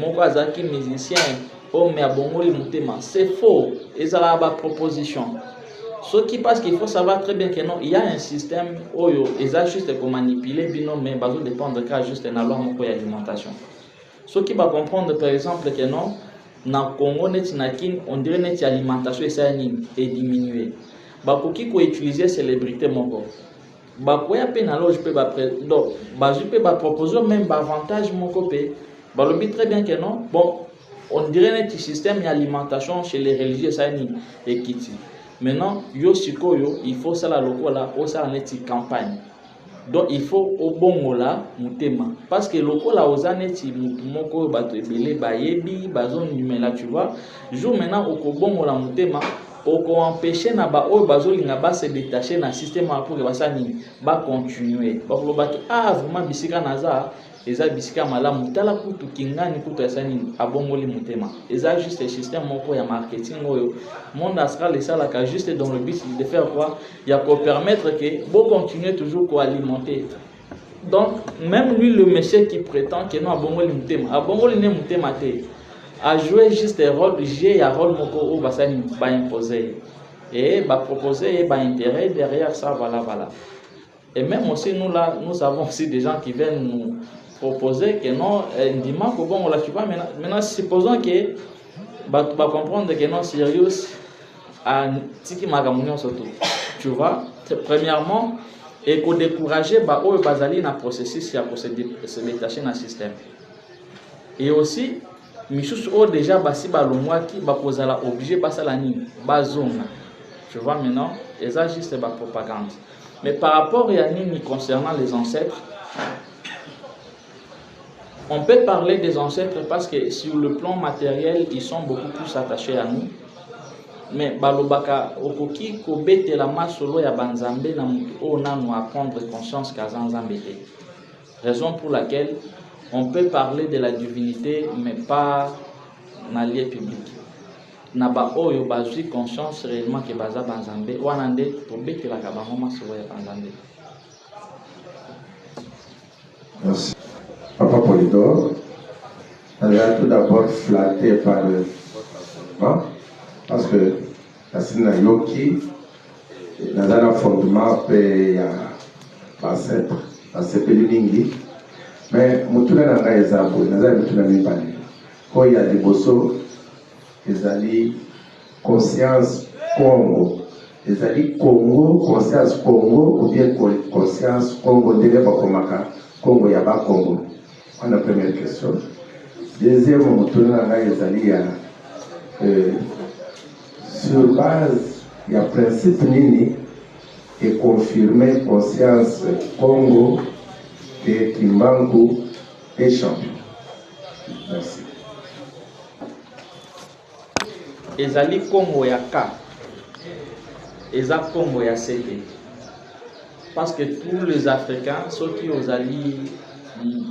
moko azaki musicien oh mais abongoli mutema c'est faux et ça la proposition. Ce qui passe qu'il faut savoir très bien que non il y a un système où ils ont juste pour manipuler bino mais bazo dépendre cas juste na loi moko ya alimentation. Ce qui va comprendre par exemple que non na Congo net nakin on dirait net alimentation est diminuée. Bakoki ko utiliser célébrité moko. Bakoya pe na loge pe ba donc bazu pe ba proposer même avantage moko pe. Balobi très bien que non. Bon, on dirait net système d'alimentation chez les religieux ça ni ekiti. Maintenant, yo sikoyo, il faut ça la lokola, o ça net campagne. Donc il faut au bon là mutema parce que lokola ozaneti moko bato ebele bayebi bazon numela tu vois jour maintenant au bon la mutema au empêcher na ba o bazolinga ba se détacher na système pour que basani ba continuer ba lobaki ah vraiment bisika naza eza bisika malamu tala kutu kingani kutu asani abongoli mutema eza juste un système moko ya marketing oyo monde astral et ça la juste dans le but de faire quoi il y a pour permettre que bon continuer toujours pour alimenter. Donc même lui le monsieur qui prétend que non abongoli mutema te a joué juste un rôle j'ai un rôle moko ou basani ba imposer et ba proposer et ba intérêt derrière ça voilà. Et même aussi nous là nous avons aussi des gens qui viennent nous proposer que non dimanche bon on la tu pas maintenant supposons que va comprendre que non sérieux à tiki magamunion surtout tu vois premièrement et qu'on décourager ba o bazali na processus ya pour se détacher na système et aussi misus o déjà basi balomwa ki ba kozala obligé passer la nuit bazona tu vois maintenant et ça juste ba propagande mais par rapport à nini concernant les ancêtres. On peut parler des ancêtres parce que sur le plan matériel, ils sont beaucoup plus attachés à nous. Mais balobaka okoki kobete la masolo ya banzambe na mutu na nous apprendre conscience kazanzambe. Raison pour laquelle on peut parler de la divinité mais pas dans lieu public. Na ba oyo bazui conscience réellement que baza banzambe wanande kobete la kabango masolo ya banzambe. Merci. Papa Polydore, on est tout d'abord flatté par parce que la Sinayoki, dans un fondement, il y a ancêtre, ancêtre Lingi, mais Moutuna n'a pas exemple, il y a quand il y a des bossos, ils allaient conscience Congo, ils allaient Congo, conscience Congo, ou bien conscience Congo, Congo, Yaba Congo. On a la première question. Deuxième, on tourne sur base, il y a principe Nini et confirmé conscience Congo et Kimbangu est champion. Merci. Ezali Congo Yaka, Eza Congo Yasete. Parce que tous les Africains, ceux qui ont ali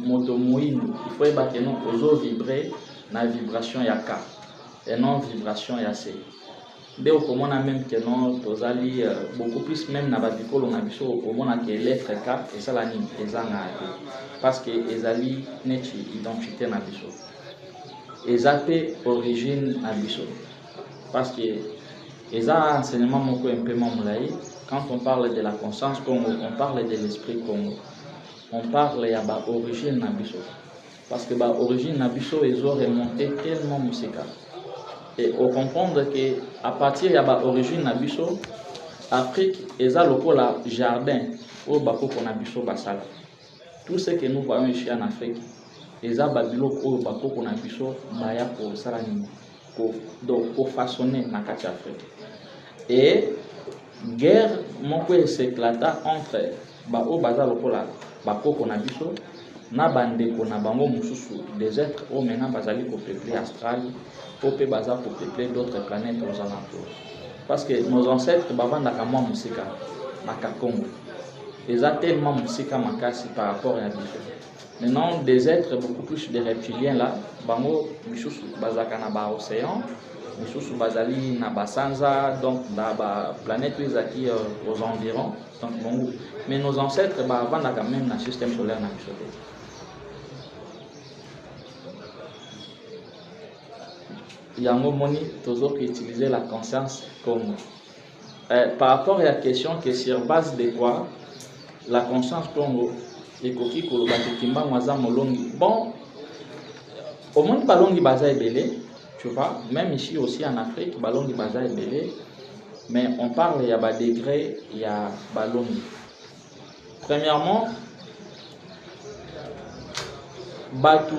motomoïne, il faut que nous osons vibrer dans la vibration Yaka et non vibration Yase. Dès au comment même que non, tozali beaucoup plus même na babikolo na biso au moment que lettre K et ça la ligne ezanga parce que ezali neti identité na biso. Ezate origine na biso parce que eza enseignement moko un peu mamulaï. Quand on parle de la conscience Congo, on parle de l'esprit Congo. On parle ya ba origine na biso parce que ba origine na biso ezo remonter tellement musical. Et on comprend que à partir de l'origine nabiso, Afrique est lokola jardin au bako qu'on a biso basala. Tout ce que nous voyons ici en Afrique, est babilo au bako qu'on a biso baya pour salani, pour façonner na kati Afrique. Et guerre moko s'éclata entre ba o baza lokola bako qu'on a biso na bande qu'on a bango mususu des êtres au maintenant bazali ko peupler Australie. Pour peupler d'autres planètes aux alentours. Parce que nos ancêtres, bavandaka mwa musika, naka Congo. Ils ont tellement musika makasi par rapport à Biso. Maintenant, des êtres beaucoup plus des reptiliens là, bango, misusu bazaka na ba océan, misusu bazali na basanza, donc na ba planète qui aux environs. Donc bon, mais nos ancêtres, bavandaka même na système solaire na Biso. Yango moni toujours utiliser la conscience comme par rapport à la question que sur base de quoi la conscience Congo et koki koloba kimba mwaza molongi bon au monde balongi baza ebele tu vois même ici aussi en Afrique balongi baza ebele mais on parle il y a ba degré il y a balongi. Premièrement batu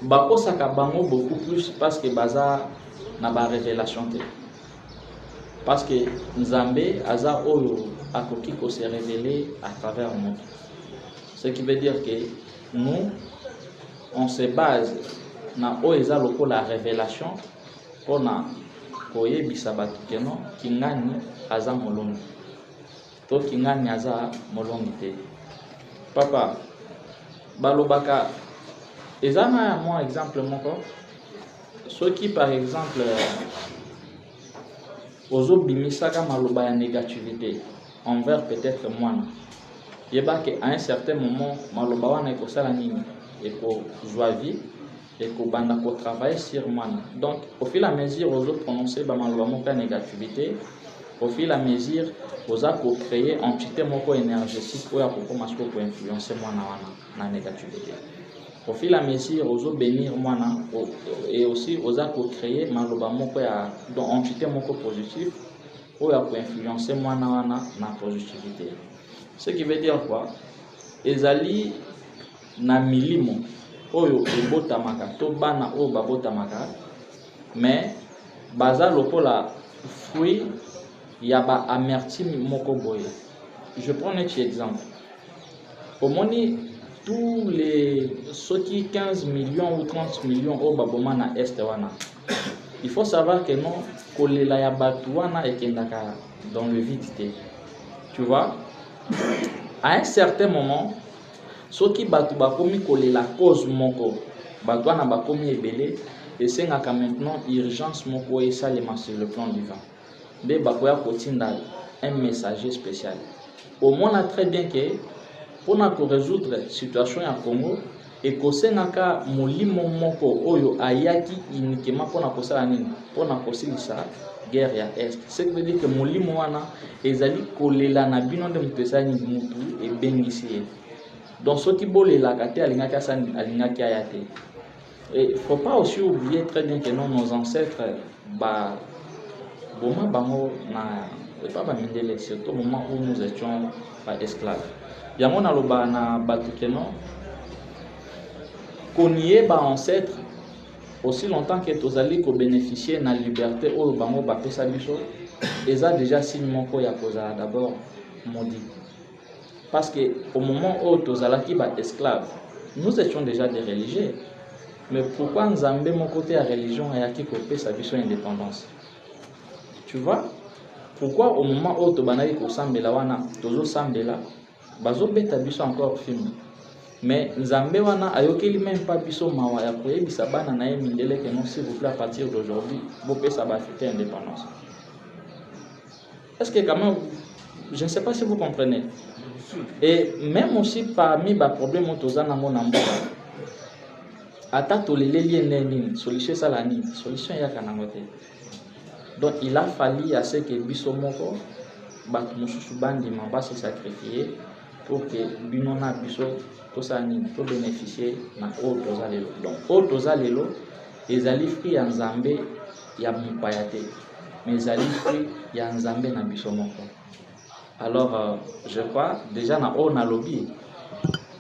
bakosaka bango beaucoup plus parce que baza na ba révélation te parce que Nzambe aza oyo akoki ko se révéler à travers nous, ce qui veut dire que nous on se base na oyo eza lokola révélation pona koyebisa batu keno kingani aza molongi to kingani aza molongi te. Papa balobaka ezana moi exemple moko ceux qui par exemple ozobimisaka maloba ya négativité envers peut-être moi yeba que à un certain moment maloba wana ekosala nini ekozwa vie ekobanda ko travailler sur moi. Donc au fil et à mesure ozo prononcer ba maloba moko ya négativité, au fil et à mesure oza ko créer entité moko énergétique oyo akokoma siko ko influencer mwana wana na négativité. Au fil et à mesure ozo bénir mwana et aussi oza ko créer maloba moko ya donc entité moko positive oyo ako influencer mwana wana na positivité. Ce qui veut dire quoi? Ezali na milimo oyo ebotamaka to bana oyo babotamaka mais baza lokola fruit ya ba amertume moko boye. Je prends un petit exemple. Au moni tous les ceux qui 15 millions ou 30 millions au baboma na est wana. Il faut savoir que non kolela ya batu wana ekendaka dans le vide. Tu vois? À un certain moment ceux qui batu bakomi kolela cause moko batu wana bakomi ebele et c'est maintenant urgence moko et ça les sur le plan divin. Mais bakoya kotinda un messager spécial. Au moins très bien que pour résoudre la situation à Congo et kosenaka molimo moko oyo ayaki uniquement pour kosala nini pour kosilisa guerre ya est. Ce qui veut dire que molimo wana ezali kolela na bino de mutesani mutu et bengisi. Donc ce qui bolela kate alingaki asani alingaki ayate. Et faut pas aussi oublier très bien que non, nos ancêtres ba boma bango na et pas mindele surtout au moment où nous étions pas esclaves. Yango na loba na batu keno konié ba ancêtre aussi longtemps que tozali ko bénéficier na liberté oyo bango ba pesa biso eza déjà signe moko ya kozala d'abord maudit parce que au moment où tozalaki ba esclaves nous étions déjà des religieux. Mais pourquoi Nzambe mon côté à religion ayaki ko pesa biso indépendance? Tu vois? Pourquoi au moment où tobanaki ko sambela wana tozo sambela bazo beta biso encore film mais nzambe wana ayokeli même pas biso mawa ya koyebisa bana na ye mindele que non, s'il vous plaît, à partir d'aujourd'hui bopesa baafrikain indépendance. Est-ce que quand même, je ne sais pas si vous comprenez. Et même aussi parmi les problèmes que ata toleleli nini solution sala nini solution ya kanangote. Donc il a fallu à ce que biso moko bato mususu bandima ba se sacrifier pour que binona biso to sani to bénéficier na o tozalelo. Donc o tozalelo ezali fruit ya nzambe ya mupaya te, mais ezali fruit ya nzambe na biso moko. Alors je crois déjà na o na lobby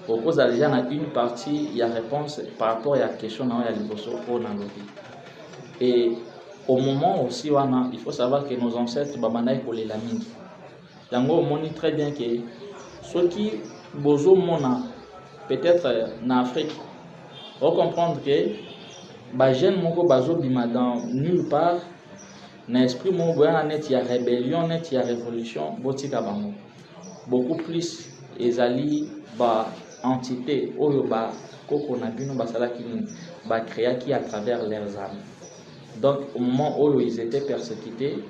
au cause déjà na une partie il y a réponse par rapport à la question na ya liboso o na lobby. Et au moment aussi wana il faut savoir que nos ancêtres babanaï kolela mingi. Yango moni très bien que ceux qui bozo mona peut-être en Afrique on comprendre que ba jeune moko bazo bima dans nulle part na esprit mo boya net ya rébellion net ya révolution botika bango beaucoup plus ezali ba entité oyo ba koko na bino basala ki ba créa qui à travers leurs âmes. Donc au moment où ils étaient persécutés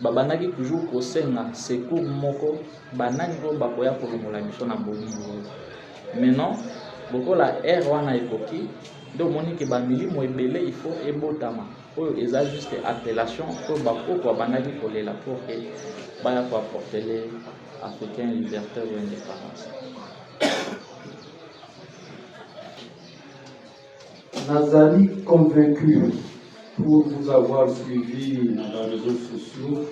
babanaki toujours kosenga secours moko banani oyo bakoya kolongola biso na bolingo. Maintenant beaucoup la ère wana ekoki do moni ke ba milimo ebele il faut ebotama oyo eza juste appellation oyo bakoko banaki kolela pour que baya ko apporter les africains liberté ou indépendance. Nazali convaincu pour vous avoir suivi dans les réseaux sociaux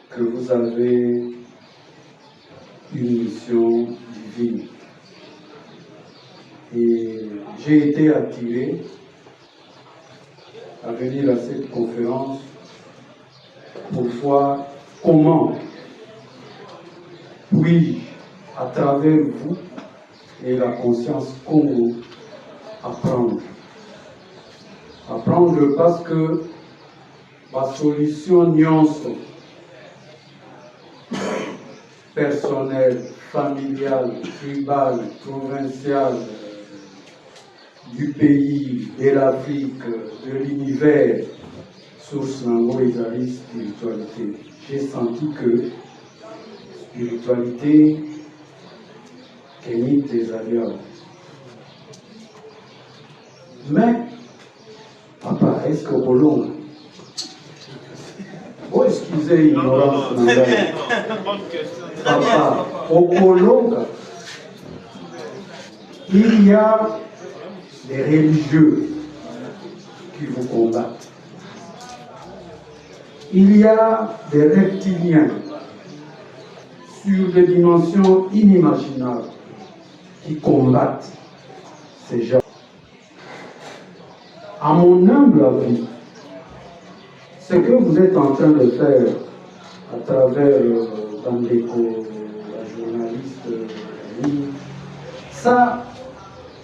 que vous avez une mission divine. Et j'ai été attiré à venir à cette conférence pour voir comment puis à travers vous et la conscience Congo apprendre parce que la solution nyonso personnelle, familiale, tribale, provinciale du pays, de l'Afrique, de l'univers, source nango ezali spiritualité. J'ai senti que spiritualité kenit ezali awa. Mais papa, est-ce que Bolonga? Oh, excusez l'ignorance. Papa, au Bolonga, il y a des religieux qui vous combattent. Il y a des reptiliens sur des dimensions inimaginables qui combattent ces gens. À mon humble avis, ce que vous êtes en train de faire à travers Bandeko, la journaliste, ça,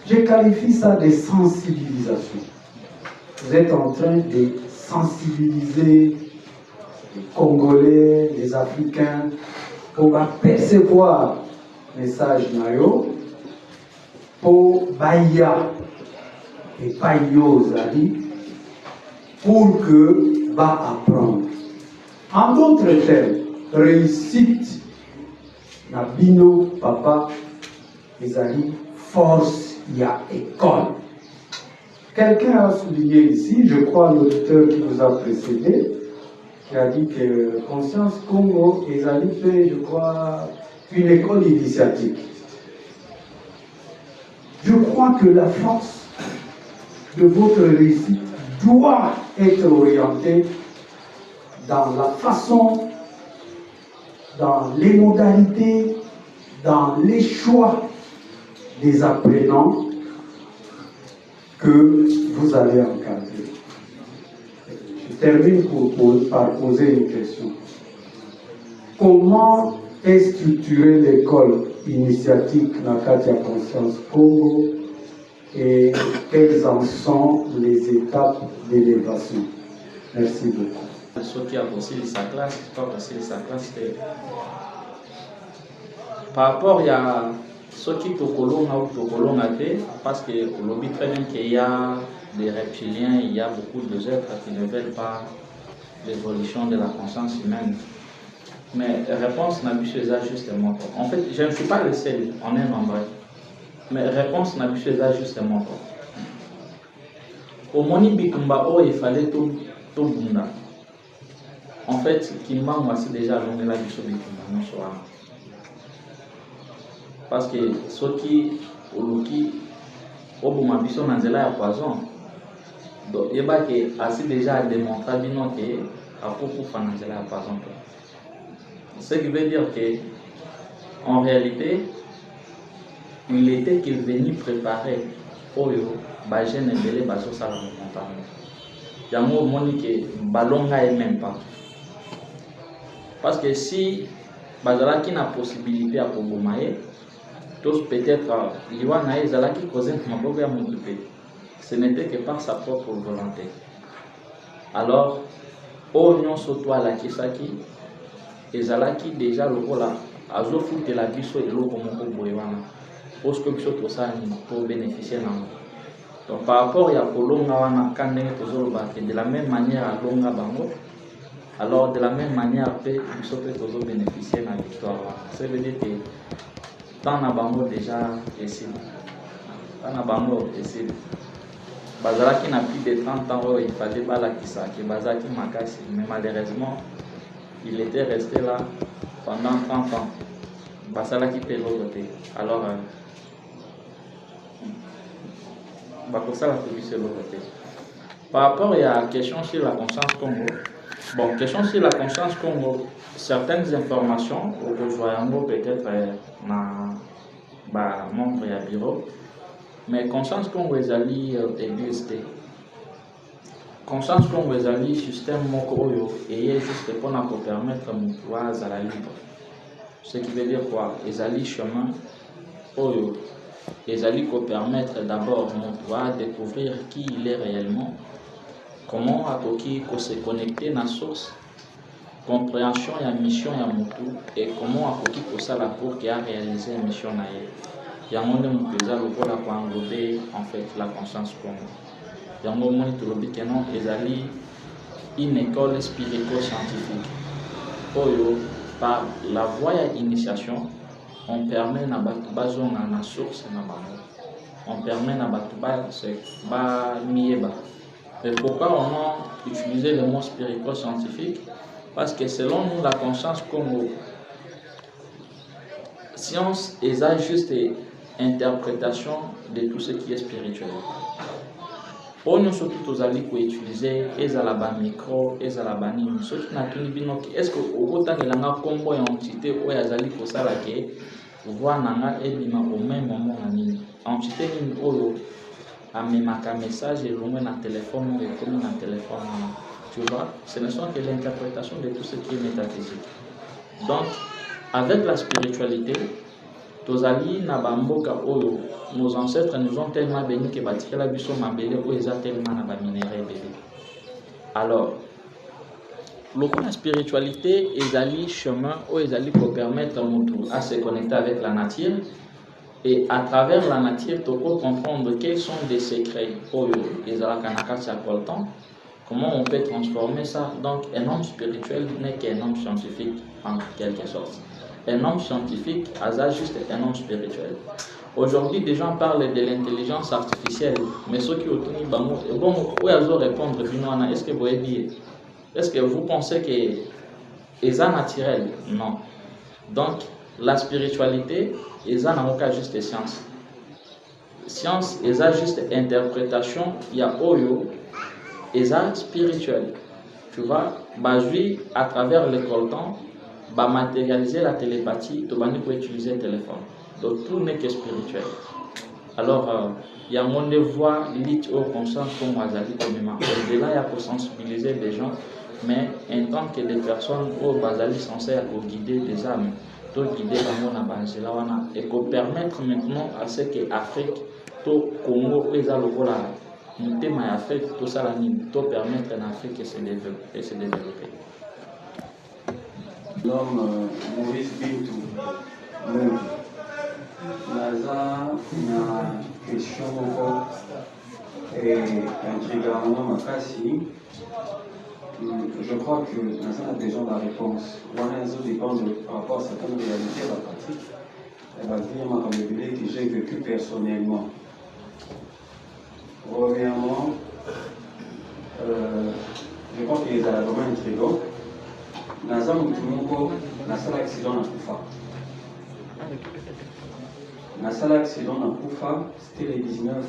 je qualifie ça de sensibilisation. Vous êtes en train de sensibiliser les Congolais, les Africains, pour percevoir le message nayo, pour Baya et Payozali, pour que va apprendre. En d'autres termes, réussite na bino papa ezali force ya école. Quelqu'un a souligné ici, je crois l'auditeur qui vous a précédé, qui a dit que Conscience Congo ezali fait, je crois, une école initiatique. Je crois que la force de votre réussite doit être orientée dans la façon, dans les modalités, dans les choix des apprenants que vous allez encadrer. Je termine par poser une question. Comment est structurée l'école initiatique Nakatia Conscience Congo et quelles en sont les étapes d'élévation? Merci beaucoup. Ceux qui ont aussi sa classe, pas aussi sa classe. Par rapport à ceux qui tokolonga ou tokolonga te, parce que au lobby très bien qu'il y a des reptiliens, il y a beaucoup de êtres qui ne veulent pas l'évolution de la conscience humaine. Mais réponse n'a plus justement. En fait, je ne suis pas le seul, on est nombreux. Mais réponse n'a plus justement. Au moni bikumba oh il fallait tout bunda. En fait, Kimba moi c'est déjà long là du bikumba non soir. Parce que ceux qui oloki obuma biso na nzela ya poison. Donc il y a que assez déjà démontré bino que à beaucoup fa na nzela ya poison. Ce qui veut dire que en réalité il était qu'il venait préparer oyo ba jeune belé baso sala mo compagnie. Yango moni que balonga et même pas. Parce que si bazala qui n'a possibilité à pobomaye tous peut-être liwana ezala qui causait maboga montupé. Ce n'était que par sa propre volonté. Alors oignon soto la kisaki ezalaki déjà lokola azofuté la biso eloko moko boywana. Parce que biso ça pour bénéficier nango. Donc par rapport à kolonga wana kandenge tozoloba de la même manière à longa bango, alors de la même manière pe biso pe tozo bénéficier na victoire. Ça veut dire que tant na bango déjà ici. Tant na bango ici. Bazala qui n'a plus de 30 ans, il fallait pas la kisa, qui bazala qui makasi, mais malheureusement il était resté là pendant 30 ans. Bazala qui peut l'autre côté. Alors par rapport à la question sur la conscience Congo, bon, question sur la conscience Congo, certaines informations, au rejoindre peut-être dans membre et bureau, mais conscience Congo est allé exister. Conscience Congo est allé système moko et juste pour nous permettre de pouvoir à la libre. Ce qui veut dire quoi? Les alliés chemin oyo. Les alliés pour permettre d'abord de pouvoir découvrir qui il est réellement, comment se connecter à la source, compréhension et la mission à Moutou, et comment pour ça la pour qui a réalisé la mission à il y a un monde qui a englober en fait la conscience Congo. Il y a un moment qui dit que non, les alliés une école spirituelle-scientifique. Oyo par la voie d'initiation. On permet na batu na source na bango. On permet na batu ba mieba. Et pourquoi on a utilisé le mot spirituel scientifique? Parce que selon nous, la conscience Congo, science est juste interprétation de tout ce qui est spirituel. Pour nous surtout aux alliés qui utiliser ezalaba micro, ezalaba nini. Ce qui n'a tenu bien est-ce que au autant que l'anga combo et entité ou azali ko sala ke voir nanga ebima au même moment nani. Entité ni oyo amemaka message et l'onga na téléphone ou comme na téléphone. Tu vois, ce ne sont que l'interprétation de tout ce qui est métaphysique. Donc avec la spiritualité, tous alliés na bamboka oyo nos ancêtres nous ont tellement bénis que bâtir la biso mabele ou ils ont tellement na minéraux bébé. Alors, la spiritualité est allé chemin où ils allaient pour permettre à se connecter avec la nature et à travers la nature tu peux comprendre quels sont des secrets pour les comment on peut transformer ça. Donc un homme spirituel n'est qu'un homme scientifique en quelque sorte. Un homme scientifique a juste un homme spirituel. Aujourd'hui, des gens parlent de l'intelligence artificielle, mais ceux qui ont tenu bon, où ils ont répondre, est-ce que vous voyez dire? Est-ce que vous pensez que c'est naturel? Non. Donc, la spiritualité, ils n'ont pas juste science. Science, ils ont juste interprétation, il y a oyo, ils ont spirituel. Tu vois, à travers l'école temps, matérialiser la télépathie, tu vas utiliser le téléphone. Donc tout n'est que spirituel. Alors, il y a mon devoir, lit au conscience comme Azali communément. Au-delà, il y a pour sensibiliser les gens, mais en tant que des personnes au Bazali censées pour guider des âmes, pour guider la et pour permettre maintenant à ce que l'Afrique, tout Congo, les Alogola, le thème est Afrique, tout ça, tout permettre à l'Afrique de se développer. L'homme Maurice Bintou, la naza na question moko intrigante makasi. Je crois que nous avons besoin de la réponse. On dépend par rapport à certaines réalités de la pratique. Elle va venir m'a révélé que j'ai vécu personnellement. Premièrement, je crois que les vraiment intrigants. Nous avons tout le accident à Koufa. L'accident à Koufa, c'était le 19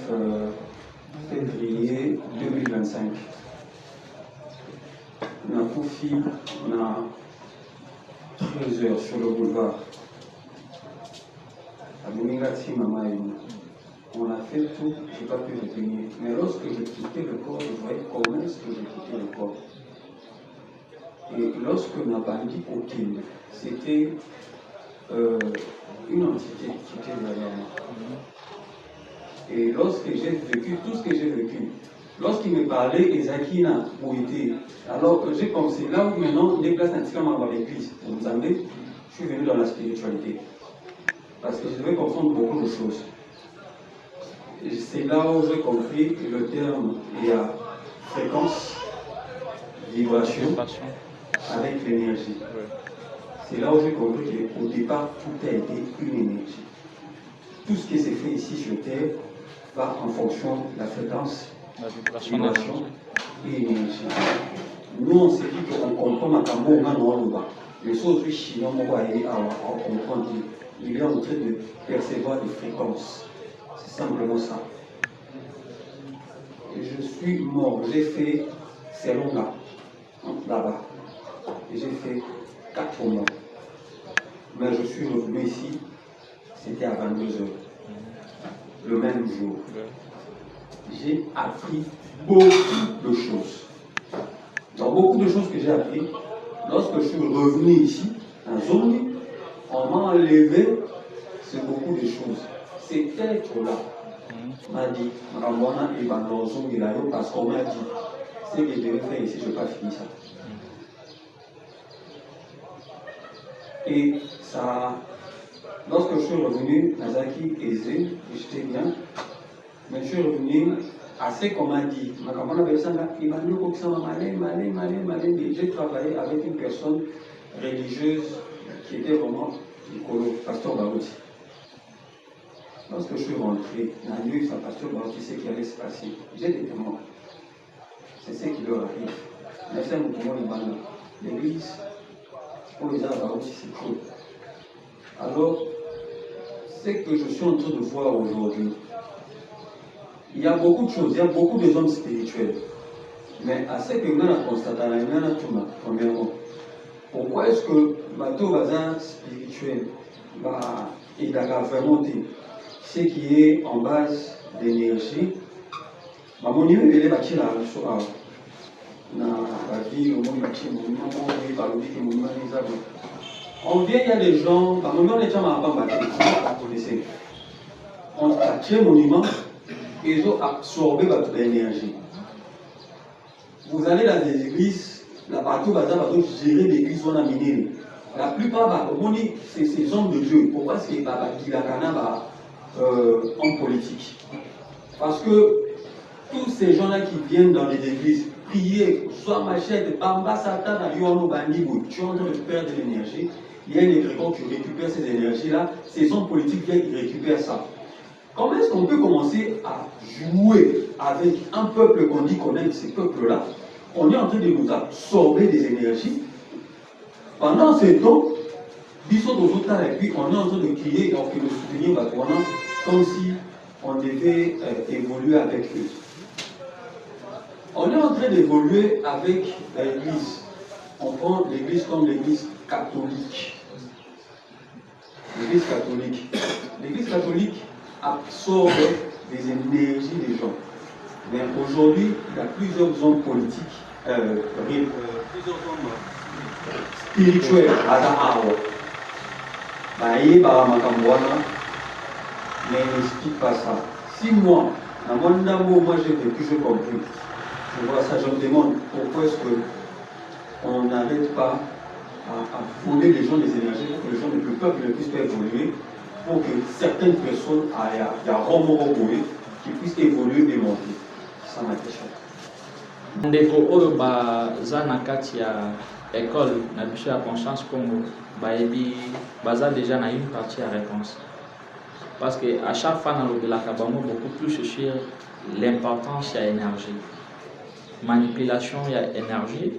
février 2025. On a Koufi, on a 13 heures sur le boulevard. À Boumingati, on a fait tout, je n'ai pas pu retenir. Mais lorsque j'ai quitté le corps, je voyais comment est-ce que j'ai quitté le corps. Et lorsque on a bandit au Kim, c'était une entité qui était derrière moi. Et lorsque j'ai vécu tout ce que j'ai vécu, lorsqu'il me parlait, Ezakina, où était, alors j'ai pensé, là où maintenant, les places nationales dans l'église, pour nous amener, je suis venu dans la spiritualité. Parce que je devais comprendre beaucoup de choses. C'est là où j'ai compris que le terme, il y a fréquence, vibration, avec l'énergie. C'est là où j'ai compris qu'au départ, tout a été une énergie. Tout ce qui s'est fait ici sur Terre va en fonction de la fréquence, vibration et énergie. Nous, on s'est dit qu'on comprend Makambo, on a le bas. Les autres Chinois, on comprend qu'il est en train de percevoir des fréquences. C'est simplement ça. Et je suis mort. J'ai fait selon là-bas. Et j'ai fait 4 mois. Mais je suis revenu ici, c'était à 22 h, le même jour. J'ai appris beaucoup de choses. Dans beaucoup de choses que j'ai appris, lorsque je suis revenu ici, en zone, on m'a enlevé, c'est beaucoup de choses. Cet être-là m'a dit, parce qu'on m'a dit, ce que je devais faire ici, je n'ai pas fini ça. Et ça, lorsque je suis revenu, Nazaki aisé, j'étais bien, mais je suis revenu à ce qu'on m'a dit. J'ai travaillé avec une personne religieuse qui était vraiment écolo, Pasteur Barouti. Lorsque je suis rentré, la nuit, ça Pasteur Barouti sait qu'il allait se passer. J'ai des témoins. C'est ce qui leur arrive. L'église, pour les arbres aussi, c'est cool. Alors, ce que je suis en train de voir aujourd'hui, il y a beaucoup de choses, il y a beaucoup de hommes spirituels. Mais à ce que nous avons constaté, premièrement, pourquoi est-ce que bateau bazar spirituel il a vraiment ce qui est en base d'énergie? Mon niveau est bâti là, on vient, il y a des gens, vous connaissez, on a créé un monument et ils ont absorbé toute l'énergie. Vous allez dans des églises, la partout va gérer l'église, on a miné. La plupart, c'est ces hommes de Dieu. Pourquoi c'est Kilakana en politique? Parce que tous ces gens-là qui viennent dans les églises, prier, soit machette, bamba, satan, tu es en train de perdre de l'énergie. Il y a une égrégore qui récupère ces énergies-là. Ces hommes politiques viennent qui récupèrent ça. Comment est-ce qu'on peut commencer à jouer avec un peuple qu'on dit qu'on aime, ces peuples-là? On est en train de nous absorber des énergies. Pendant ce temps, et puis on est en train de crier et on fait le soutenir comme si on devait évoluer avec eux. On est en train d'évoluer avec l'Église. On prend l'Église comme l'Église catholique. L'Église catholique. L'Église catholique absorbe des énergies des gens. Mais aujourd'hui, il y a plusieurs hommes politiques, plusieurs hommes spirituels à Zahara. Mais il n'explique pas ça. Si moi, dans mon amour, moi j'ai vécu, j'ai compris. Je vois ça, je me demande pourquoi est-ce qu'on n'arrête pas à voler les gens des énergies pour que les gens, le peuple ne puisse pas évoluer. pour que certaines personnes qui puissent évoluer et monter. C'est ça ma question. Ndeko oyo baza na kati ya école na biso ya Conscience Congo bayebi baza déjà na une partie ya réponse. Parce que à chaque fois na lobelaka bango beaucoup plus sur l'importance ya énergie. Manipulation ya énergie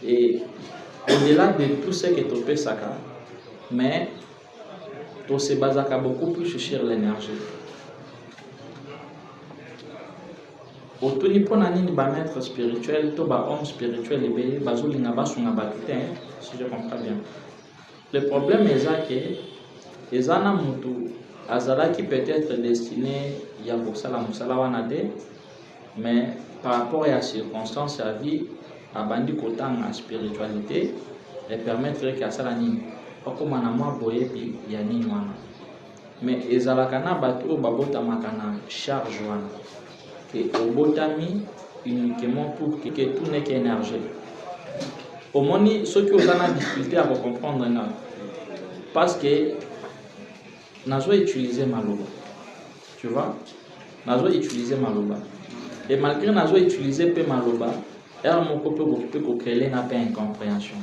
et au-delà de tout ce que tu peux saka, mais tu se basaka beaucoup plus sur l'énergie. Otuni pona nini ba maître spirituel to ba homme spirituel ebe bazolinga basunga batute, si je comprends bien. Le problème est que ezana mutu azalaki peut-être destiné ya kosala musala wana te, mais par rapport à circonstances à vie abandi kotanga spiritualité et permettre que asala nini okoma na mwa boyebi ya nini wana. Mais ezalaka na bato babotamaka na charge wana que obotami uniquement pour que tout n'est qu'énergie. Au moni ceux qui ont la difficulté à comprendre parce que nazo utiliser maloba, tu vois, nazo utiliser maloba et malgré nazo utiliser pe maloba er moko peut créer na pe incompréhension.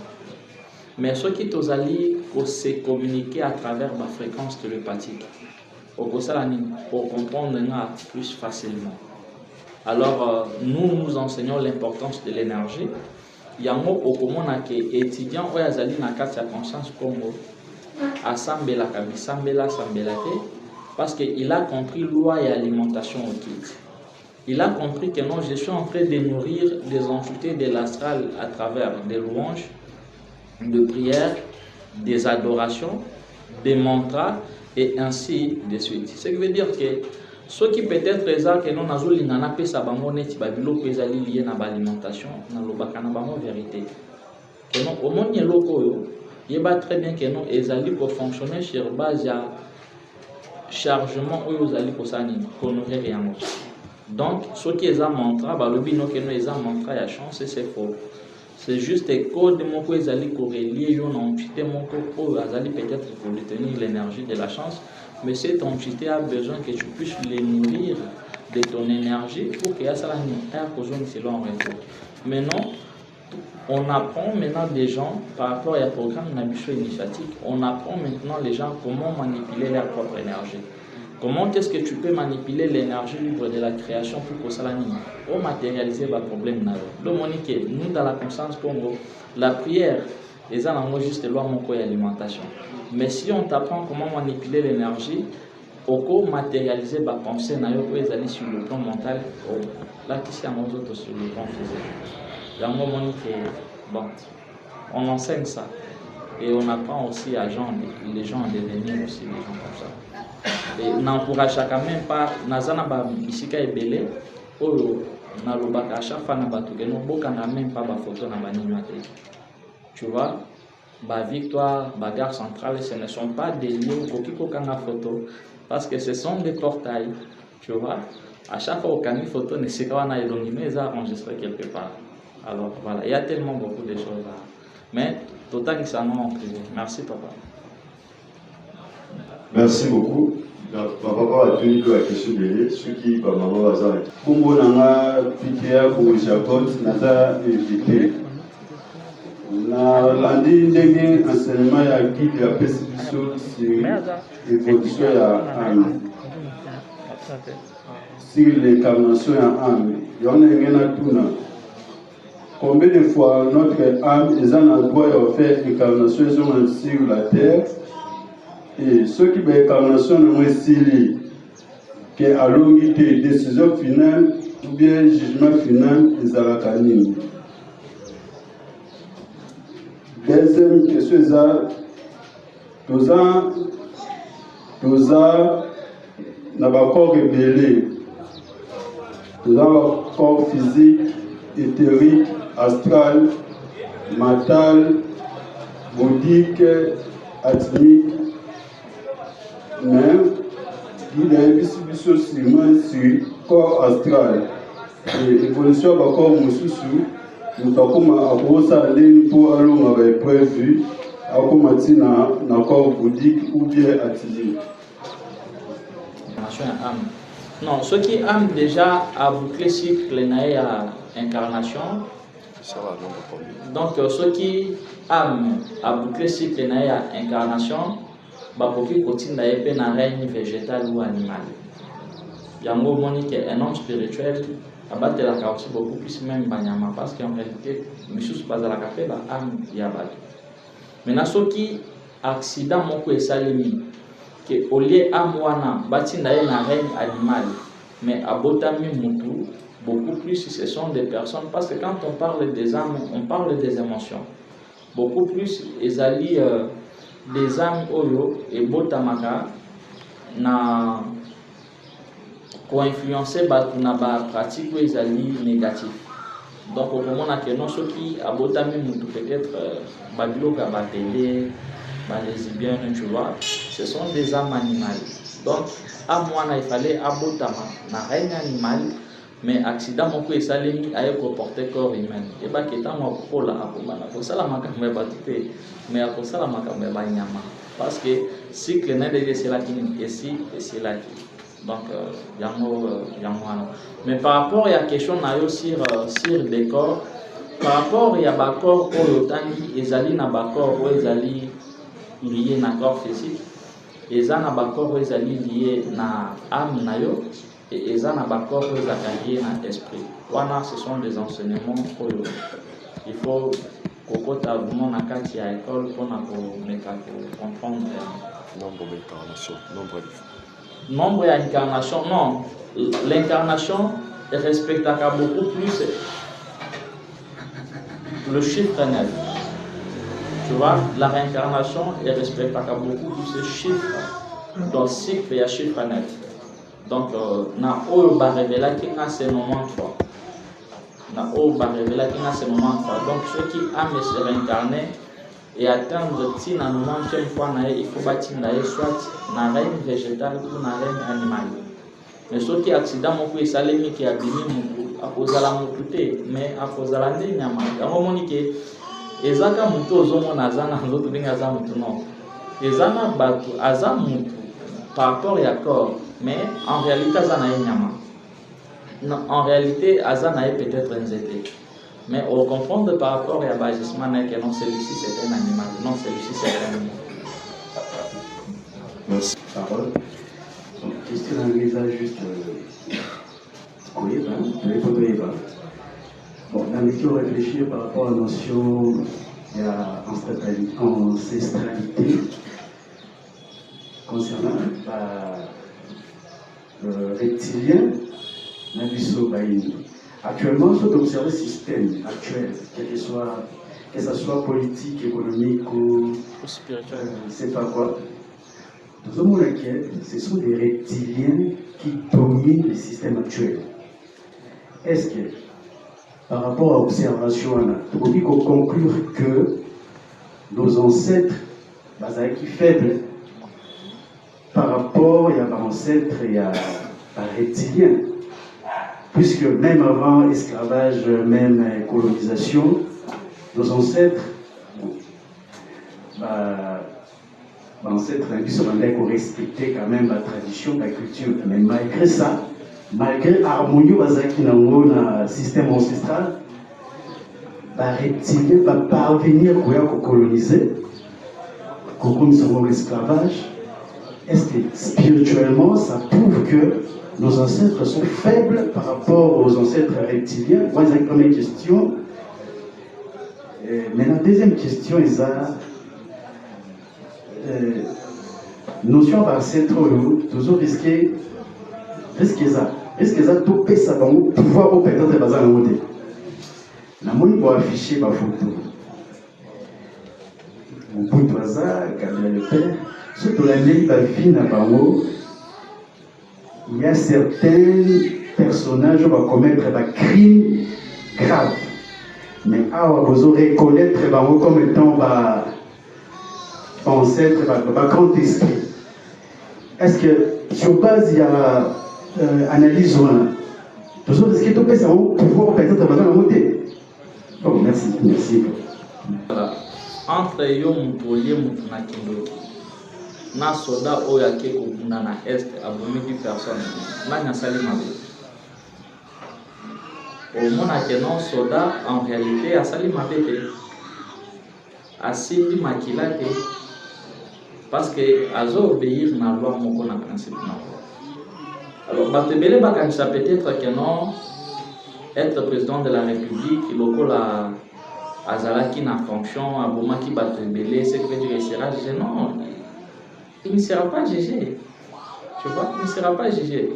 Mais ceux qui tozali ko se communiquer à travers la fréquence télépathique pour comprendre plus facilement. Alors, nous enseignons l'importance de l'énergie. Il y a un mot au commun qui est étudiant ou azali na kati ya Conscience Congo asambela kabisambela sambelate parce qu'il a compris loi et alimentation au kit. Il a compris que non, je suis en train de nourrir des entités de l'astral à travers des louanges, de prières, des adorations, des mantras et ainsi de suite. Ce qui veut dire que ceux qui peut-être que non nazolingana pesa bango neti babilo pesa lié na alimentation na lobaka na bango vérité. Que non au monde yeloko yo yeba très bien que non ezali pour fonctionner sur base ya chargement oyo ezali ko sani honorer rien. Donc ceux qui eza mantra balobi no que non eza mantra ya chance c'est faux. C'est juste un code moko ezali ko relier yo na entité moko oyo azali peut-être pour retenir l'énergie de la chance. Mais cette entité a besoin que tu puisses les nourrir de ton énergie pour qu'il y ait ça selon un retour. Maintenant, on apprend maintenant des gens par rapport à un programme d'ambition initiatique, on apprend maintenant les gens comment manipuler leur propre énergie. Comment est-ce que tu peux manipuler l'énergie libre de la création pour que ça ou matérialiser le problème. Donc, Monique, nous dans la Conscience Congo, la prière, les gens ont juste loi mon alimentation. Mais si on t'apprend comment manipuler l'énergie, comment matérialiser la pensée, on peut aller sur le plan mental, là qui c'est un autre sur le plan physique. Dans mon moment bon, on enseigne ça et on apprend aussi à les gens à devenir aussi des gens comme ça. Et on encourage quand même pas, nazana ba bisika ebele, oh na lobaka à chaque fois na batu que nous bokanga même pas ba photo na banini. Tu vois, la victoire, la gare centrale, ce ne sont pas des lieux où kanga photo, parce que ce sont des portails. Tu vois, à chaque fois qu'on a une photo, ne sait pas mais enregistré quelque part. Alors voilà, il y a tellement beaucoup de choses là. Mais total que ça non en privé. Merci papa. Merci beaucoup. Papa a tenu la question de ceux qui par maman Bazar. Kumbo nanga pitia pour Jacob nata évité. Na landi ndenge enseignement ya guide ya perception sur l'évolution ya âme. Sur l'incarnation ya âme. Yona ngena tuna. Combien de fois notre âme est en droit de faire l'incarnation sur la terre et ceux qui ont l'incarnation n'ont pas qu'à l'ongité décision finale ou bien jugement final des alakanines. Deuxième question est tous n'a pas corps rebellé, tous un corps physique, éthérique, astral, mental, bouddhique, atmique, mais il y a une distribution sur le corps astral. Et l'évolution du corps moussoussou, nous avons commencé à aller pour aller prévu akomati na corps bouddhique ou bien atelier. Non, ceux qui aiment déjà à boucler cycle à incarnation. Donc ceux qui aiment à boucler cycle à incarnation, bakoki continue à na règne végétal ou animal. Yango moni que un homme spirituel abattre la aussi beaucoup plus même banyama parce qu'en réalité monsieur pas à la café ba âme ya bato. Maintenant ceux qui accident moko esalemi que au lieu amwana batinda na règne animal mais abotami mutu beaucoup plus ce sont des personnes parce que quand on parle des âmes on parle des émotions beaucoup plus ezali des âmes oyo et botamaka na ko influencer batu na ba pratique ezali négatif donc au moment na que non ceux qui abotami mutu peut-être babiloka ba télé ba lesbiennes tu vois ce sont des âmes animales donc à moi il fallait abotama na règne animal mais accident moko esalemi aye ko porter corps humain et ba keta mo kola akomana ko sala makambe batute mais ko sala makambe ba nyama parce que cycle na de c'est la kini ici et c'est là donc yango mais par rapport à la question na yo sur des corps par rapport ya ba corps oyo tangi ezali na ba corps oyo ezali lié na corps physique eza na ba corps oyo ezali lié na âme na yo et eza na ba corps oyo ezali lié na esprit wana ce sont des enseignements oyo il faut kokota vraiment na kati ya école mpona komeka comprendre nombre d'incarnation nombre ya incarnation non l'incarnation respectera beaucoup plus le chiffre 9 tu vois la réincarnation respectera beaucoup plus le chiffre dans cycle et chiffre 9 donc na oyo ba révéler que c'est 90 fois na oyo ba révéler que c'est 90 fois donc ceux qui aiment se réincarner et atteindre tina 90e fois na il faut bâtir soit na règne végétal ou na règne animal mais ceux qui accident moko esalemi qui abimi mutu akozala mutu te mais akozala nde nyama yango moni ke ezaka mutu ozomona aza na nzoto ndenge aza mutu non eza na bato aza mutu par rapport ya corps mais en réalité aza na ye nyama non, en réalité aza na ye peut-être nzete mais on comprend par rapport à l'agissement que non, celui-ci c'est un animal, non, celui-ci c'est un animal. Merci. Parole. Donc, question en visage juste. Oui, bon, dans les questions réfléchir par rapport à la notion d'ancestralité concernant le reptilien, Nabiso Baïni. Actuellement, si on observe le système actuel, que ce soit politique, économique ou spirituel, c'est pas quoi. Nous avons laquelle ce sont des reptiliens qui dominent le système actuel. Est-ce que, par rapport à l'observation, on peut conclure que nos ancêtres, qui faibles par rapport à nos ancêtres et à reptiliens? Puisque même avant esclavage, même colonisation, nos ancêtres, ils se rendaient qu'on respectait quand même la tradition, la culture. Mais malgré ça, malgré l'harmonie dans le système ancestral, les reptiliens vont parvenir à coloniser, comme l'esclavage. Est-ce que spirituellement, ça prouve que nos ancêtres sont faibles par rapport aux ancêtres reptiliens? Moi, c'est la première question. Mais la deuxième question est ça. Notion d'ancêtre, toujours risqué ça. Risqué ça, tout peut ça pouvoir au peut-être pas en monter. La monnaie pour afficher ma photo. Mon bout de ça, quand le père, surtout la vie n'a pas il y a certains personnages qui vont commettre des crimes graves. Mais vous aurez reconnaître comme étant ancêtre, grand esprit. Est-ce que sur base il y a analyse toujours est-ce que tout peut pouvoir peut-être monter? Bon, merci. Voilà. entre yo mutolie mutu na kindoki na soda oyo ake kobunda na est abomiki personne nani asali mabe omonake non soda en réalité asali mabe te asimbi makila te parce que azo obéir na loi moko na principe na alors bato ebele bakanisa peut-être que non être président de la République lokola azalaki na fonction abomaki bato ebele c'est que veut dire il sera jugé. Non, il ne sera pas jugé, tu vois, il ne sera pas jugé.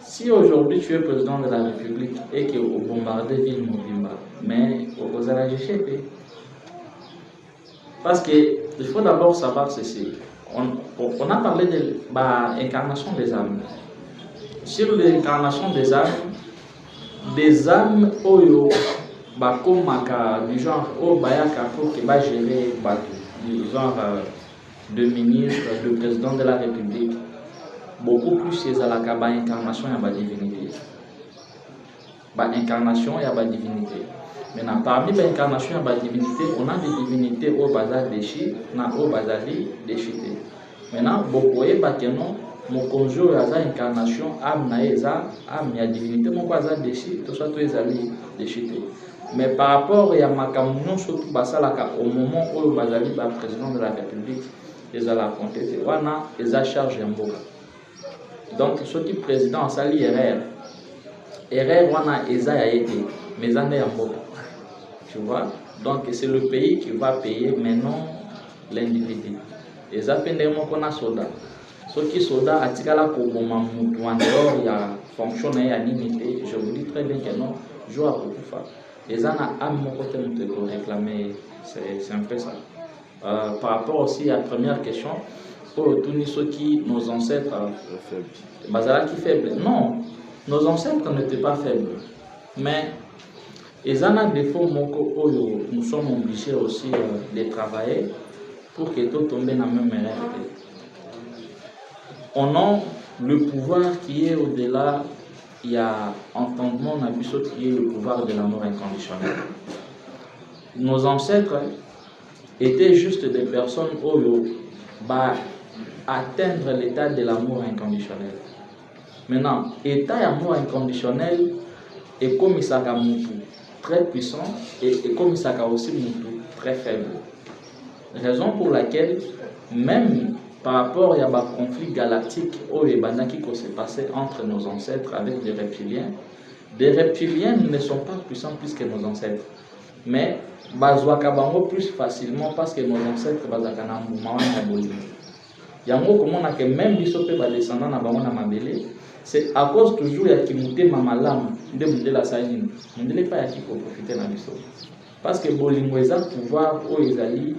Si aujourd'hui tu es président de la République et que au bombardé ville Mobimba, mais vous allez juger. Parce qu'il faut d'abord savoir ceci. On a parlé de l'incarnation des âmes. Sur l'incarnation des âmes, oyo bakomaka du genre bayaka pour que ba gérer du genre de ministre, de président de la République. Beaucoup plus c'est à la incarnation et la divinité. Incarnation et la divinité. Maintenant, parmi l'incarnation et la divinité, on a des divinités au bazar déchiré, au bazar déchiré. Maintenant, beaucoup de non, mon conjoint a incarnation, âme na divinité, mon bazar déchiré, tout ça tout est allé déchiré. Mais par rapport à Makamunon, surtout au moment où le bazali est président de la République, ils ont affronté Wana, ils ont chargé un boka. Donc, ce qui est président, ça lit erreur. Erreur, Wana, ils ont été, mais ils ont un boka. Tu vois? Donc, c'est le pays qui va payer maintenant l'individu. Ils ont peine qu'on a soda. Ce qui est soda, à Tigala Koboma, en dehors, il y a fonctionnaire à l'unité. Je vous dis très bien que non, je vois beaucoup de femmes. Les gens à mon côté nous réclamer, c'est un peu ça. Par rapport aussi à la première question, pour tous ceux qui, nos ancêtres, Bazala qui faible. Non, nos ancêtres n'étaient pas faibles. Mais ils ont un défaut, nous sommes obligés aussi de travailler pour que tout tombe dans la même réalité. On a le pouvoir qui est au-delà. Il y a entendement dans le qui est le pouvoir de l'amour inconditionnel. Nos ancêtres étaient juste des personnes qui atteindre l'état de l'amour inconditionnel. Maintenant, l'état d'amour inconditionnel est comme ça très puissant et comme ça aussi très faible. Raison pour laquelle même par rapport à un conflit galactique qui s'est passé entre nos ancêtres avec des reptiliens ne sont pas puissants plus que nos ancêtres. Mais ils plus facilement parce que nos ancêtres sont même descendants c'est à cause toujours de Kimute Mamalam de Mundela Saïn. Mundela pas qui pour profiter de l'histoire. Parce que Bolingweza pouvoir ou Ezali,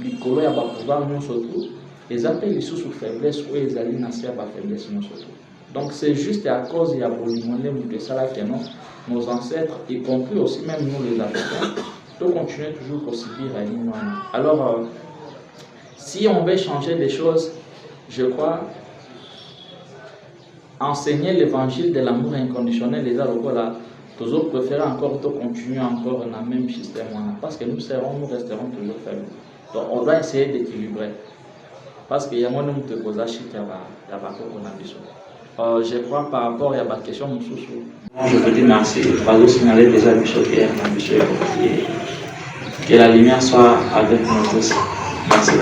l'icolo ya pouvoir nous surtout. Ils appellent les sous faiblesse ou ils allaient nascer à faiblesse nous surtout. Donc c'est juste à cause de la Bolingwende que ça là que nos ancêtres, y compris aussi même nous les Africains, doivent continuer toujours à subir à l'Iman. Alors, si on veut changer des choses, je crois, enseigner l'évangile de l'amour inconditionnel, les autres là, toujours préférer encore de continuer encore dans le même système, parce que nous resterons toujours faibles. Donc on doit essayer d'équilibrer. Parce qu'il y a un nombre de choses qui je crois par rapport à la question, je vous dis merci. Je vous signaler déjà que la lumière soit avec nous tous. Merci.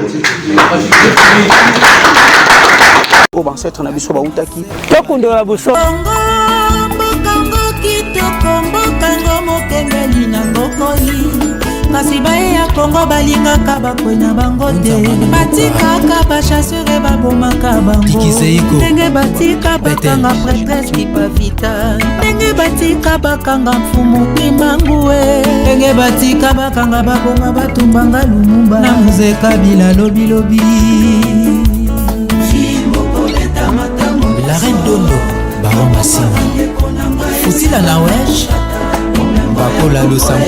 Pour ancêtre na biso bautaki tokundo la boso kasi baye ya Kongo balingaka bakwena bango te batikaka bachasseur babomaka bango ndenge batika bakanga prêtresse kipavita ndenge batika bakanga mfumu kimbangue ndenge batika bakanga baboma batumbanga lumumba na muzeka bila lobi lobi la reine Dondo Baron Massima Foutila na wesh Bakola Lusam